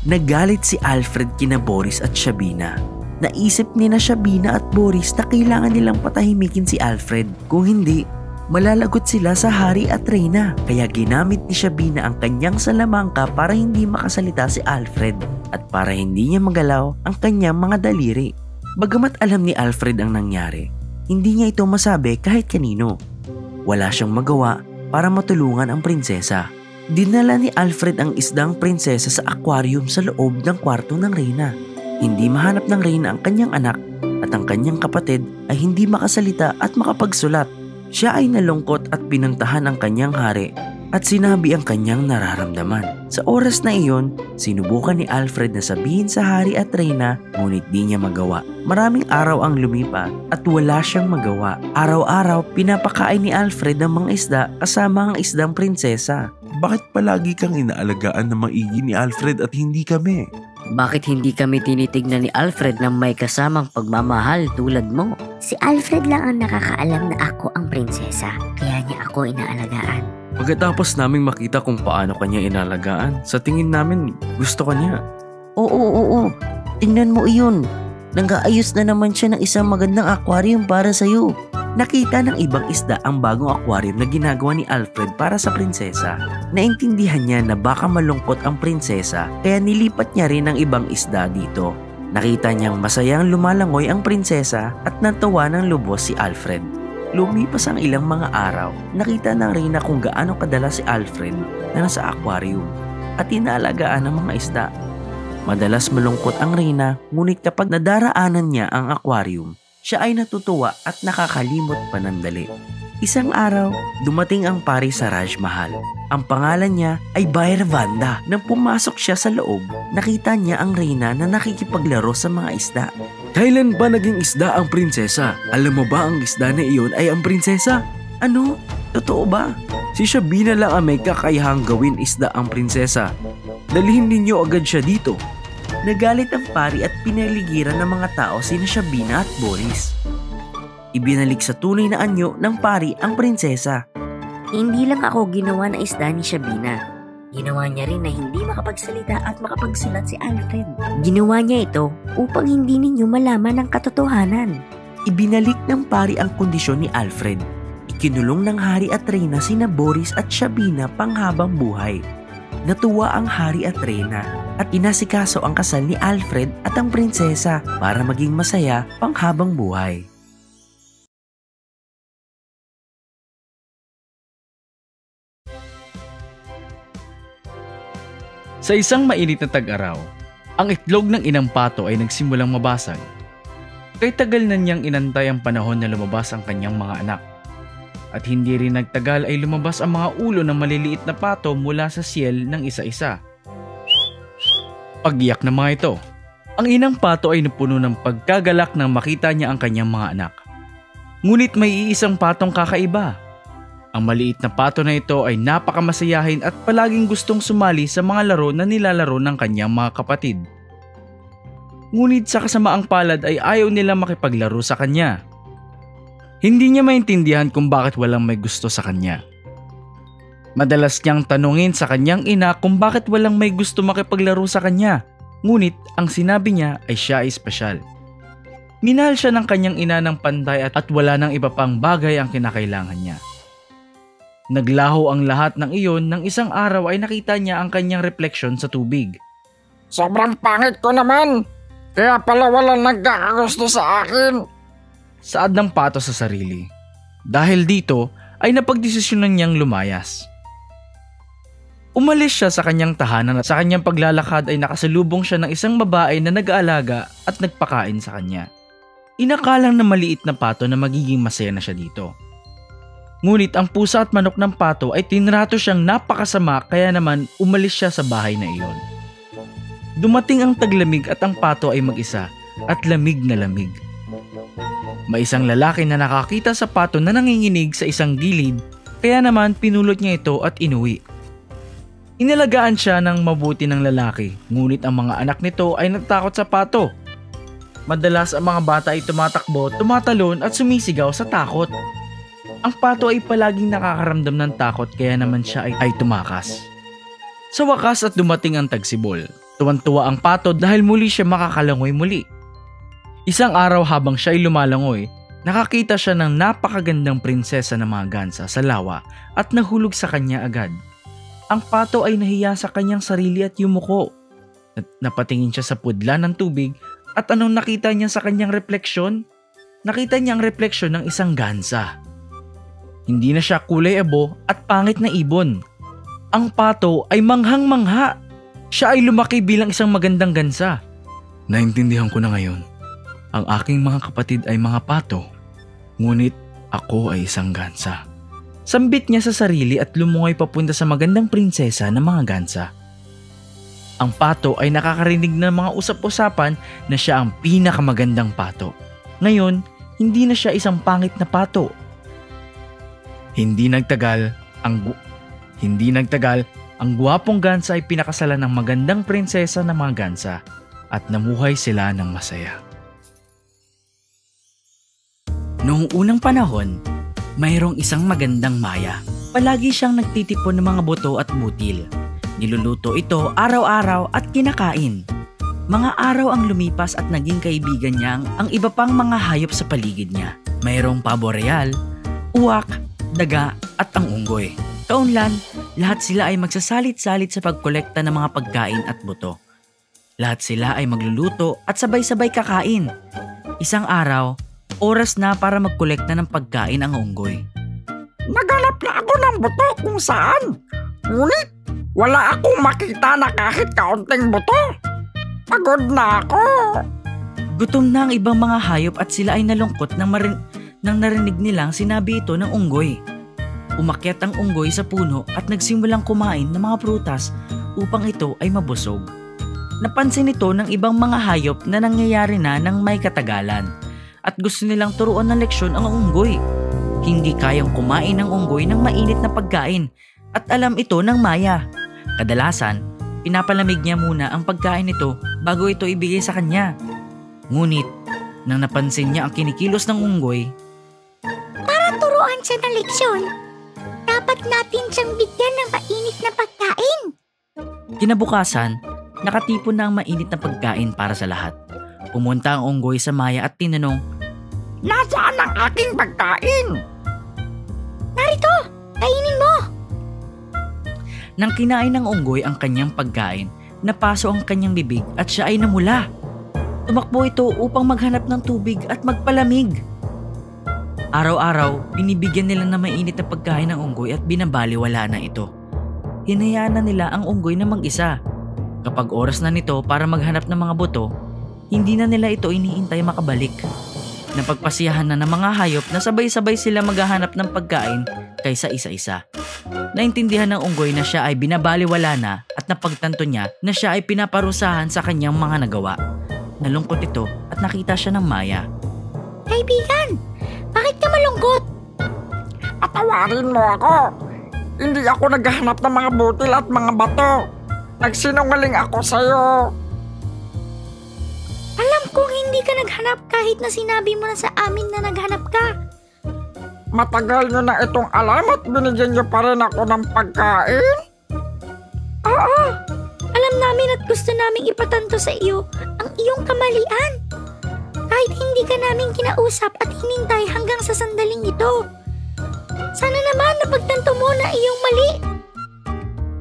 Nagalit si Alfred kina Boris at Shabina. Naisip ni na Shabina at Boris na kailangan nilang patahimikin si Alfred. Kung hindi, malalagot sila sa hari at reyna. Kaya ginamit ni Shabina ang kanyang salamangka para hindi makasalita si Alfred at para hindi niya magalaw ang kanyang mga daliri. Bagamat alam ni Alfred ang nangyari, hindi niya ito masabi kahit kanino. Wala siyang magawa para matulungan ang prinsesa. Dinala ni Alfred ang isdang prinsesa sa aquarium sa loob ng kwarto ng reyna. Hindi mahanap ng reyna ang kanyang anak at ang kanyang kapatid ay hindi makasalita at makapagsulat. Siya ay nalungkot at pinuntahan ang kanyang hari at sinabi ang kanyang nararamdaman. Sa oras na iyon, sinubukan ni Alfred na sabihin sa hari at reyna, ngunit di niya magawa. Maraming araw ang lumipas at wala siyang magawa. Araw-araw, pinapakain ni Alfred ang mga isda kasama ang isdang prinsesa. Bakit palagi kang inaalagaan na maigi ni Alfred at hindi kami? Bakit hindi kami tinitignan ni Alfred na may kasamang pagmamahal tulad mo? Si Alfred lang ang nakakaalam na ako ang prinsesa, kaya niya ako inaalagaan. Pagkatapos naming makita kung paano kanya inalagaan, sa tingin namin gusto kanya. Oo. Tingnan mo iyon. Nag-aayos na naman siya ng isang magandang aquarium para sa'yo. Nakita ng ibang isda ang bagong aquarium na ginagawa ni Alfred para sa prinsesa. Naintindihan niya na baka malungkot ang prinsesa kaya nilipat niya rin ang ibang isda dito. Nakita niyang masayang lumalangoy ang prinsesa at natawa ng lubos si Alfred. Lumipas ang ilang mga araw, nakita ng reyna kung gaano kadala si Alfred na nasa aquarium at inaalagaan ng mga isda. Madalas malungkot ang reyna, ngunit kapag nadaraanan niya ang aquarium, siya ay natutuwa at nakakalimot panandali. Isang araw, dumating ang pari sa Raj Mahal. Ang pangalan niya ay Bhairvanda. Nang pumasok siya sa loob, nakita niya ang reyna na nakikipaglaro sa mga isda. Kailan ba naging isda ang prinsesa? Alam mo ba ang isda na iyon ay ang prinsesa? Ano? Totoo ba? Si Shabina lang ang may kakayahang gawin isda ang prinsesa. Dalhin ninyo agad siya dito. Nagalit ang pari at pinaligiran ng mga tao sina Shabina at Boris. Ibinalik sa tunay na anyo ng pari ang prinsesa. Hindi lang ako ginawa na isda ni Shabina. Ginawa niya rin na hindi makapagsalita at makapagsulat si Alfred. Ginawa niya ito upang hindi ninyo malaman ang katotohanan. Ibinalik ng pari ang kondisyon ni Alfred. Ikinulong ng hari at reyna sina Boris at Shabina panghabang buhay. Natuwa ang hari at reyna at inasikaso ang kasal ni Alfred at ang prinsesa para maging masaya panghabang buhay. Sa isang mainit na tag-araw, ang itlog ng inang pato ay nagsimulang mabasag. Kay tagal na niyang inantay ang panahon na lumabas ang kanyang mga anak. At hindi rin nagtagal ay lumabas ang mga ulo ng maliliit na pato mula sa siyel ng isa-isa. Pag-iyak ng mga ito, ang inang pato ay napuno ng pagkagalak nang makita niya ang kanyang mga anak. Ngunit may iisang patong kakaiba. Ang maliit na pato na ito ay napakamasayahin at palaging gustong sumali sa mga laro na nilalaro ng kanyang mga kapatid. Ngunit sa kasamaang palad ay ayaw nila makipaglaro sa kanya. Hindi niya maintindihan kung bakit walang may gusto sa kanya. Madalas niyang tanungin sa kanyang ina kung bakit walang may gusto makipaglaro sa kanya. Ngunit ang sinabi niya ay siya ay espesyal. Minahal siya ng kanyang ina ng pantay at wala ng iba pang bagay ang kinakailangan niya. Naglaho ang lahat ng iyon nang isang araw ay nakita niya ang kanyang refleksyon sa tubig. Sobrang pangit ko naman! Kaya pala walang nagkakagusto sa akin! Saad ng pato sa sarili. Dahil dito ay napagdesisyonan niyang lumayas. Umalis siya sa kanyang tahanan at sa kanyang paglalakad ay nakasalubong siya ng isang babae na nag-aalaga at nagpakain sa kanya. Inakalang na maliit na pato na magiging masaya na siya dito. Ngunit ang pusa at manok ng pato ay tinrato siyang napakasama kaya naman umalis siya sa bahay na iyon. Dumating ang taglamig at ang pato ay mag-isa at lamig na lamig. May isang lalaki na nakakita sa pato na nanginginig sa isang gilid, kaya naman pinulot niya ito at inuwi. Inalagaan siya ng mabuti ng lalaki, ngunit ang mga anak nito ay natatakot sa pato. Madalas ang mga bata ay tumatakbo, tumatalon at sumisigaw sa takot. Ang pato ay palaging nakakaramdam ng takot kaya naman siya ay tumakas. Sa wakas at dumating ang tagsibol. Tuwan-tuwa ang pato dahil muli siya makakalangoy muli. Isang araw habang siya ay lumalangoy, nakakita siya ng napakagandang prinsesa ng mga gansa sa lawa at nahulog sa kanya agad. Ang pato ay nahiya sa kanyang sarili at yumuko. Napatingin siya sa pudla ng tubig at anong nakita niya sa kanyang refleksyon? Nakita niya ang refleksyon ng isang gansa. Hindi na siya kulay abo at pangit na ibon. Ang pato ay manghang-mangha. Siya ay lumaki bilang isang magandang gansa. Naintindihan ko na ngayon. Ang aking mga kapatid ay mga pato, ngunit ako ay isang gansa. Sambit niya sa sarili at lumungoy papunta sa magandang prinsesa ng mga gansa. Ang pato ay nakakarinig ng mga usap-usapan na siya ang pinakamagandang pato. Ngayon, hindi na siya isang pangit na pato. Hindi nagtagal, ang gwapong gansa ay pinakasalan ng magandang prinsesa ng mga gansa at namuhay sila ng masaya. Noong unang panahon, mayroong isang magandang maya. Palagi siyang nagtitipon ng mga buto at butil. Niluluto ito araw-araw at kinakain. Mga araw ang lumipas at naging kaibigan niya ang iba pang mga hayop sa paligid niya. Mayroong pabo real, uwak, daga at ang unggoy. Kaunlan, lahat sila ay magsasalit-salit sa pagkolekta ng mga pagkain at buto. Lahat sila ay magluluto at sabay-sabay kakain. Isang araw, oras na para magkolekta ng pagkain ang unggoy. Naghanap na ako ng buto kung saan. Ngunit wala akong makita na kahit kaunting buto. Pagod na ako. Gutom na ang ibang mga hayop at sila ay nalungkot nang narinig nilang sinabi ito ng unggoy. Umakyat ang unggoy sa puno at nagsimulang kumain ng mga prutas upang ito ay mabusog. Napansin ito ng ibang mga hayop na nangyayari na ng may katagalan at gusto nilang turuan ng leksyon ang unggoy. Hindi kayang kumain ng unggoy ng mainit na pagkain at alam ito ng maya. Kadalasan, pinapalamig niya muna ang pagkain nito bago ito ibigay sa kanya. Ngunit, nang napansin niya ang kinikilos ng unggoy, para turuan siya ng leksyon, dapat natin siyang bigyan ng mainit na pagkain. Kinabukasan, nakatipon na ang mainit na pagkain para sa lahat. Pumunta ang unggoy sa maya at tinanong, "Nasaan ang aking pagkain?" "Narito, kainin mo." Nang kinain ng unggoy ang kanyang pagkain, napaso ang kanyang bibig at siya ay namula. Tumakbo ito upang maghanap ng tubig at magpalamig. Araw-araw, binibigyan nila ng mainit na pagkain ng unggoy at binabaliwala na ito. Hinayaan na nila ang unggoy na mag-isa. Kapag oras na nito para maghanap ng mga buto, hindi na nila ito iniintay makabalik. Napagpasiyahan na ng mga hayop na sabay-sabay sila maghahanap ng pagkain kaysa isa-isa. Naintindihan ng unggoy na siya ay binabaliwala na at napagtanto niya na siya ay pinaparusahan sa kanyang mga nagawa. Nalungkot ito at nakita siya ng maya. "Kaibigan, bakit ka malungkot?" "Patawarin mo ako. Hindi ako naghahanap ng mga butil at mga bato. Nagsinungaling ako sa'yo." "Alam kong hindi ka naghanap kahit na sinabi mo na sa amin na naghanap ka." "Matagal nyo na itong alam at binigyan nyo pa rin ako ng pagkain?" "Oo, alam namin at gusto naming ipatanto sa iyo ang iyong kamalian. Kahit hindi ka namin kinausap at hinintay hanggang sa sandaling ito. Sana naman napagtanto mo na iyong mali.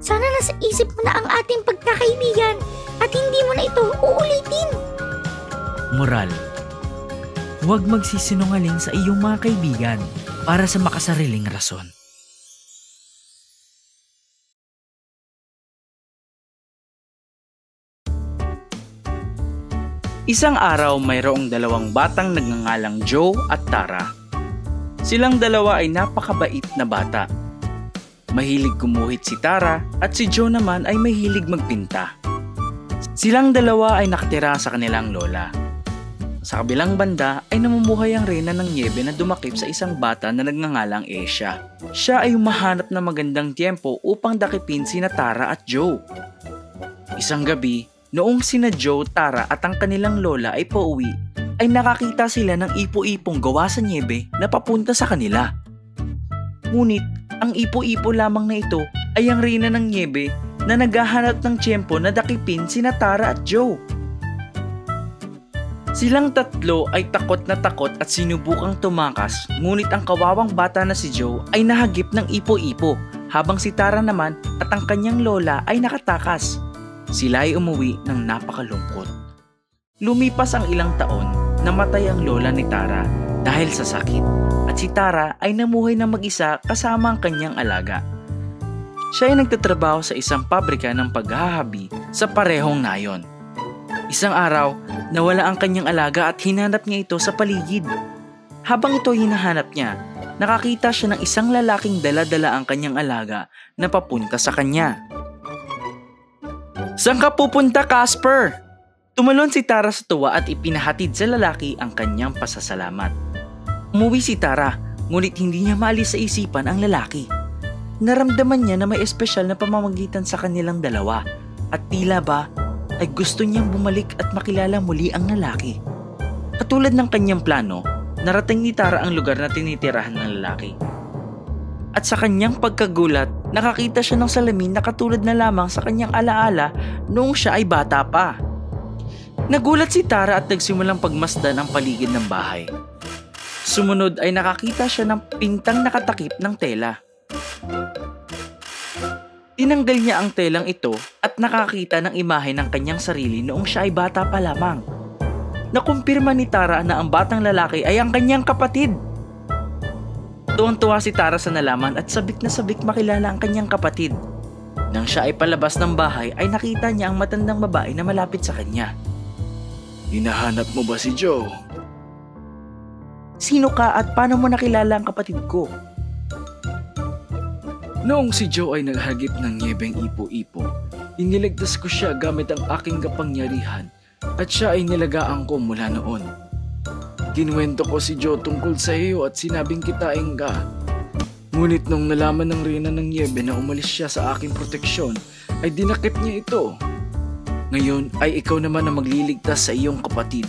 Sana nasa isip mo na ang ating pagkakaibigan at hindi mo na ito uulitin." Moral: huwag magsisinungaling sa iyong mga kaibigan para sa makasariling rason. Isang araw mayroong dalawang batang nagngangalang Joe at Tara. Silang dalawa ay napakabait na bata. Mahilig gumuhit si Tara at si Joe naman ay mahilig magpinta. Silang dalawa ay nakatira sa kanilang lola. Sa kabilang banda ay namumuhay ang reyna ng Niebe na dumakip sa isang bata na nagngangalang Asia. Siya ay humahanap ng magandang tiempo upang dakipin sina Tara at Joe. Isang gabi, noong sina Joe, Tara at ang kanilang lola ay pauwi, ay nakakita sila ng ipo-ipong gawa sa niebe na papunta sa kanila. Ngunit ang ipo-ipo lamang na ito ay ang reyna ng niebe na naghahanap ng tiyempo na dakipin sina Tara at Joe. Silang tatlo ay takot at sinubukang tumakas, ngunit ang kawawang bata na si Joe ay nahagip ng ipo-ipo habang si Tara naman at ang kanyang lola ay nakatakas. Sila ay umuwi ng napakalungkot. Lumipas ang ilang taon, namatay ang lola ni Tara dahil sa sakit at si Tara ay namuhay ng mag-isa kasama ang kanyang alaga. Siya ay nagtatrabaho sa isang pabrika ng paghahabi sa parehong nayon. Isang araw, nawala ang kanyang alaga at hinanap niya ito sa paligid. Habang ito hinahanap niya, nakakita siya ng isang lalaking dala-dala ang kanyang alaga na papunta sa kanya. "Saan ka pupunta, Casper?" Tumalon si Tara sa tuwa at ipinahatid sa lalaki ang kanyang pasasalamat. Umuwi si Tara, ngunit hindi niya maalis sa isipan ang lalaki. Naramdaman niya na may espesyal na pamamagitan sa kanilang dalawa at tila ba ay gusto niyang bumalik at makilala muli ang lalaki. Katulad ng kanyang plano, narating ni Tara ang lugar na tinitirahan ng lalaki. At sa kanyang pagkagulat, nakakita siya ng salamin na katulad na lamang sa kanyang alaala noong siya ay bata pa. Nagulat si Tara at nagsimulang pagmasdan ang paligid ng bahay. Sumunod ay nakakita siya ng pintang nakatakip ng tela. Tinanggal niya ang telang ito at nakakita ng imahe ng kanyang sarili noong siya ay bata pa lamang. Nakumpirma ni Tara na ang batang lalaki ay ang kanyang kapatid. Tuwang-tuwa si Tara sa nalaman at sabik na sabik makilala ang kanyang kapatid. Nang siya ay palabas ng bahay ay nakita niya ang matandang babae na malapit sa kanya. "Hinahanap mo ba si Joe?" "Sino ka at paano mo nakilala ang kapatid ko?" "Noong si Joe ay naghagip ng niebeng ipo-ipo, iniligtas ko siya gamit ang aking kapangyarihan at siya ay nilagaan ko mula noon. Kinuwento ko si Joe tungkol sa iyo at sinabing kitain ka. Ngunit nung nalaman ng reyna ng niebe na umalis siya sa aking proteksyon, ay dinakip niya ito. Ngayon ay ikaw naman ang magliligtas sa iyong kapatid.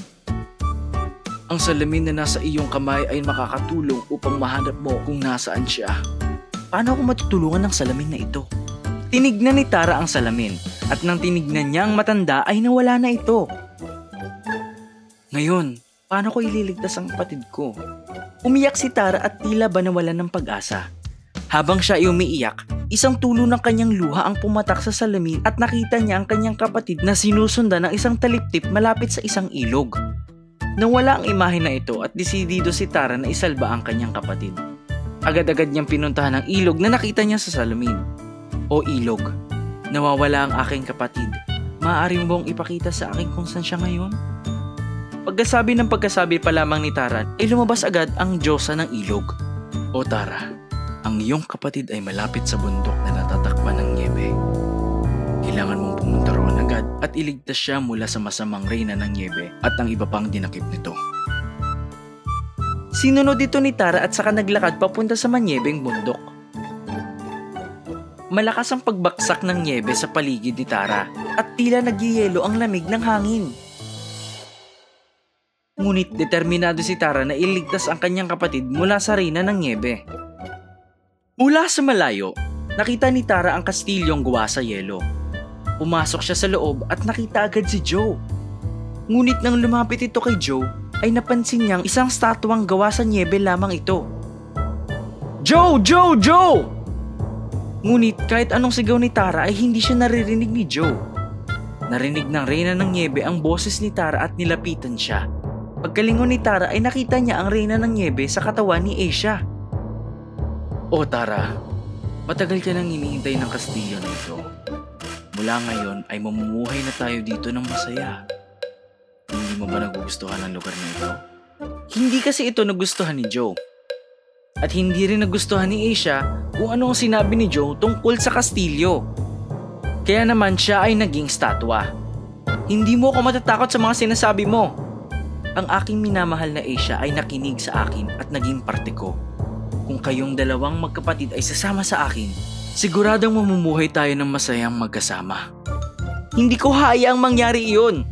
Ang salamin na nasa iyong kamay ay makakatulong upang mahanap mo kung nasaan siya." "Paano ako matutulungan ng salamin na ito?" Tinignan ni Tara ang salamin at nang tinignan niya ang matanda ay nawala na ito. "Ngayon, paano ko ililigtas ang kapatid ko?" Umiyak si Tara at tila ba nawalan ng pag-asa. Habang siya ay umiiyak, isang tulo ng kanyang luha ang pumatak sa salamin at nakita niya ang kanyang kapatid na sinusundan ng isang taliptip malapit sa isang ilog. Nawala ang imahe na ito at desidido si Tara na isalba ang kanyang kapatid. Agad-agad niyang pinuntahan ang ilog na nakita niya sa salamin. "O ilog, nawawala ang aking kapatid. Maaari mo bang ipakita sa akin kung saan siya ngayon?" Pagkasabi pa lamang ni Tara ay lumabas agad ang diyosa ng ilog. "O Tara, ang iyong kapatid ay malapit sa bundok na natatakpan ng niebe. Kailangan mong pumunta roon agad at iligtas siya mula sa masamang reyna ng niebe at ang iba pang dinakip nito." Sinunod ito ni Tara at saka naglakad papunta sa manyebeng bundok. Malakas ang pagbaksak ng niebe sa paligid ni Tara at tila nagyayelo ang lamig ng hangin. Ngunit determinado si Tara na iligtas ang kanyang kapatid mula sa reyna ng niebe. Mula sa malayo, nakita ni Tara ang kastilyong gawa sa yelo. Pumasok siya sa loob at nakita agad si Joe. Ngunit nang lumapit ito kay Joe, ay napansin niyang isang statwang gawa sa niebe lamang ito. "Joe! Joe! Joe!" Ngunit kahit anong sigaw ni Tara ay hindi siya naririnig ni Joe. Narinig ng reyna ng niebe ang boses ni Tara at nilapitan siya. Pagkalingon ni Tara ay nakita niya ang reyna ng niebe sa katawan ni Asia. "O Tara, matagal ka nang hinihintay ng kastilyo na ito. Mula ngayon ay mamumuhay na tayo dito ng masaya. Hindi mo ba nagugustuhan ang lugar na ito?" Hindi kasi ito nagustuhan ni Joe. At hindi rin nagustuhan ni Asia kung ano ang sinabi ni Joe tungkol sa kastilyo. Kaya naman siya ay naging statwa. Hindi mo ako matatakot sa mga sinasabi mo. Ang aking minamahal na Asia ay nakinig sa akin at naging parte ko. Kung kayong dalawang magkapatid ay sasama sa akin, siguradong mamumuhay tayo ng masayang magkasama. Hindi ko hayaang mangyari iyon.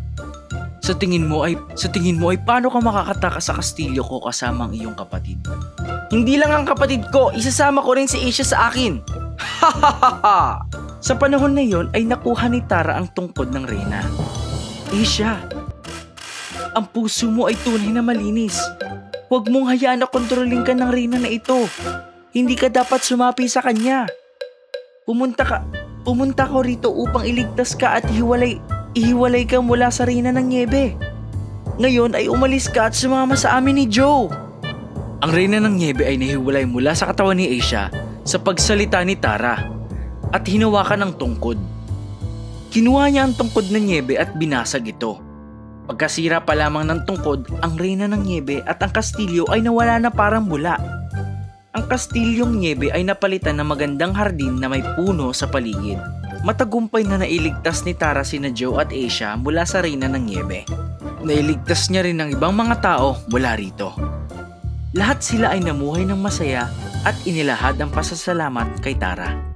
Sa tingin mo ay paano ka makakatakas sa kastilyo ko kasama ang iyong kapatid? Hindi lang ang kapatid ko, isasama ko rin si Asia sa akin. Ha! Sa panahon na iyon ay nakuha ni Tara ang tungkod ng reyna. Asia, ang puso mo ay tunay na malinis. Huwag mong hayaan na kontrolin ka ng reyna na ito. Hindi ka dapat sumapi sa kanya. Pumunta ko rito upang iligtas ka at ihiwalay ka mula sa reyna ng Niebe. Ngayon ay umalis ka at sumama sa amin ni Joe. Ang reyna ng Niebe ay nahiwalay mula sa katawan ni Asia sa pagsalita ni Tara at hinawakan ng tungkod. Kinuha niya ang tungkod ng Niebe at binasag ito. Pagkasira pa lamang ng tungkod, ang reyna ng Niebe at ang kastilyo ay nawala na parang bula. Ang kastilyong Niebe ay napalitan ng magandang hardin na may puno sa paligid. Matagumpay na nailigtas ni Tara sina Joe at Asia mula sa reyna ng Niebe. Nailigtas niya rin ang ibang mga tao mula rito. Lahat sila ay namuhay ng masaya at inilahad ang pasasalamat kay Tara.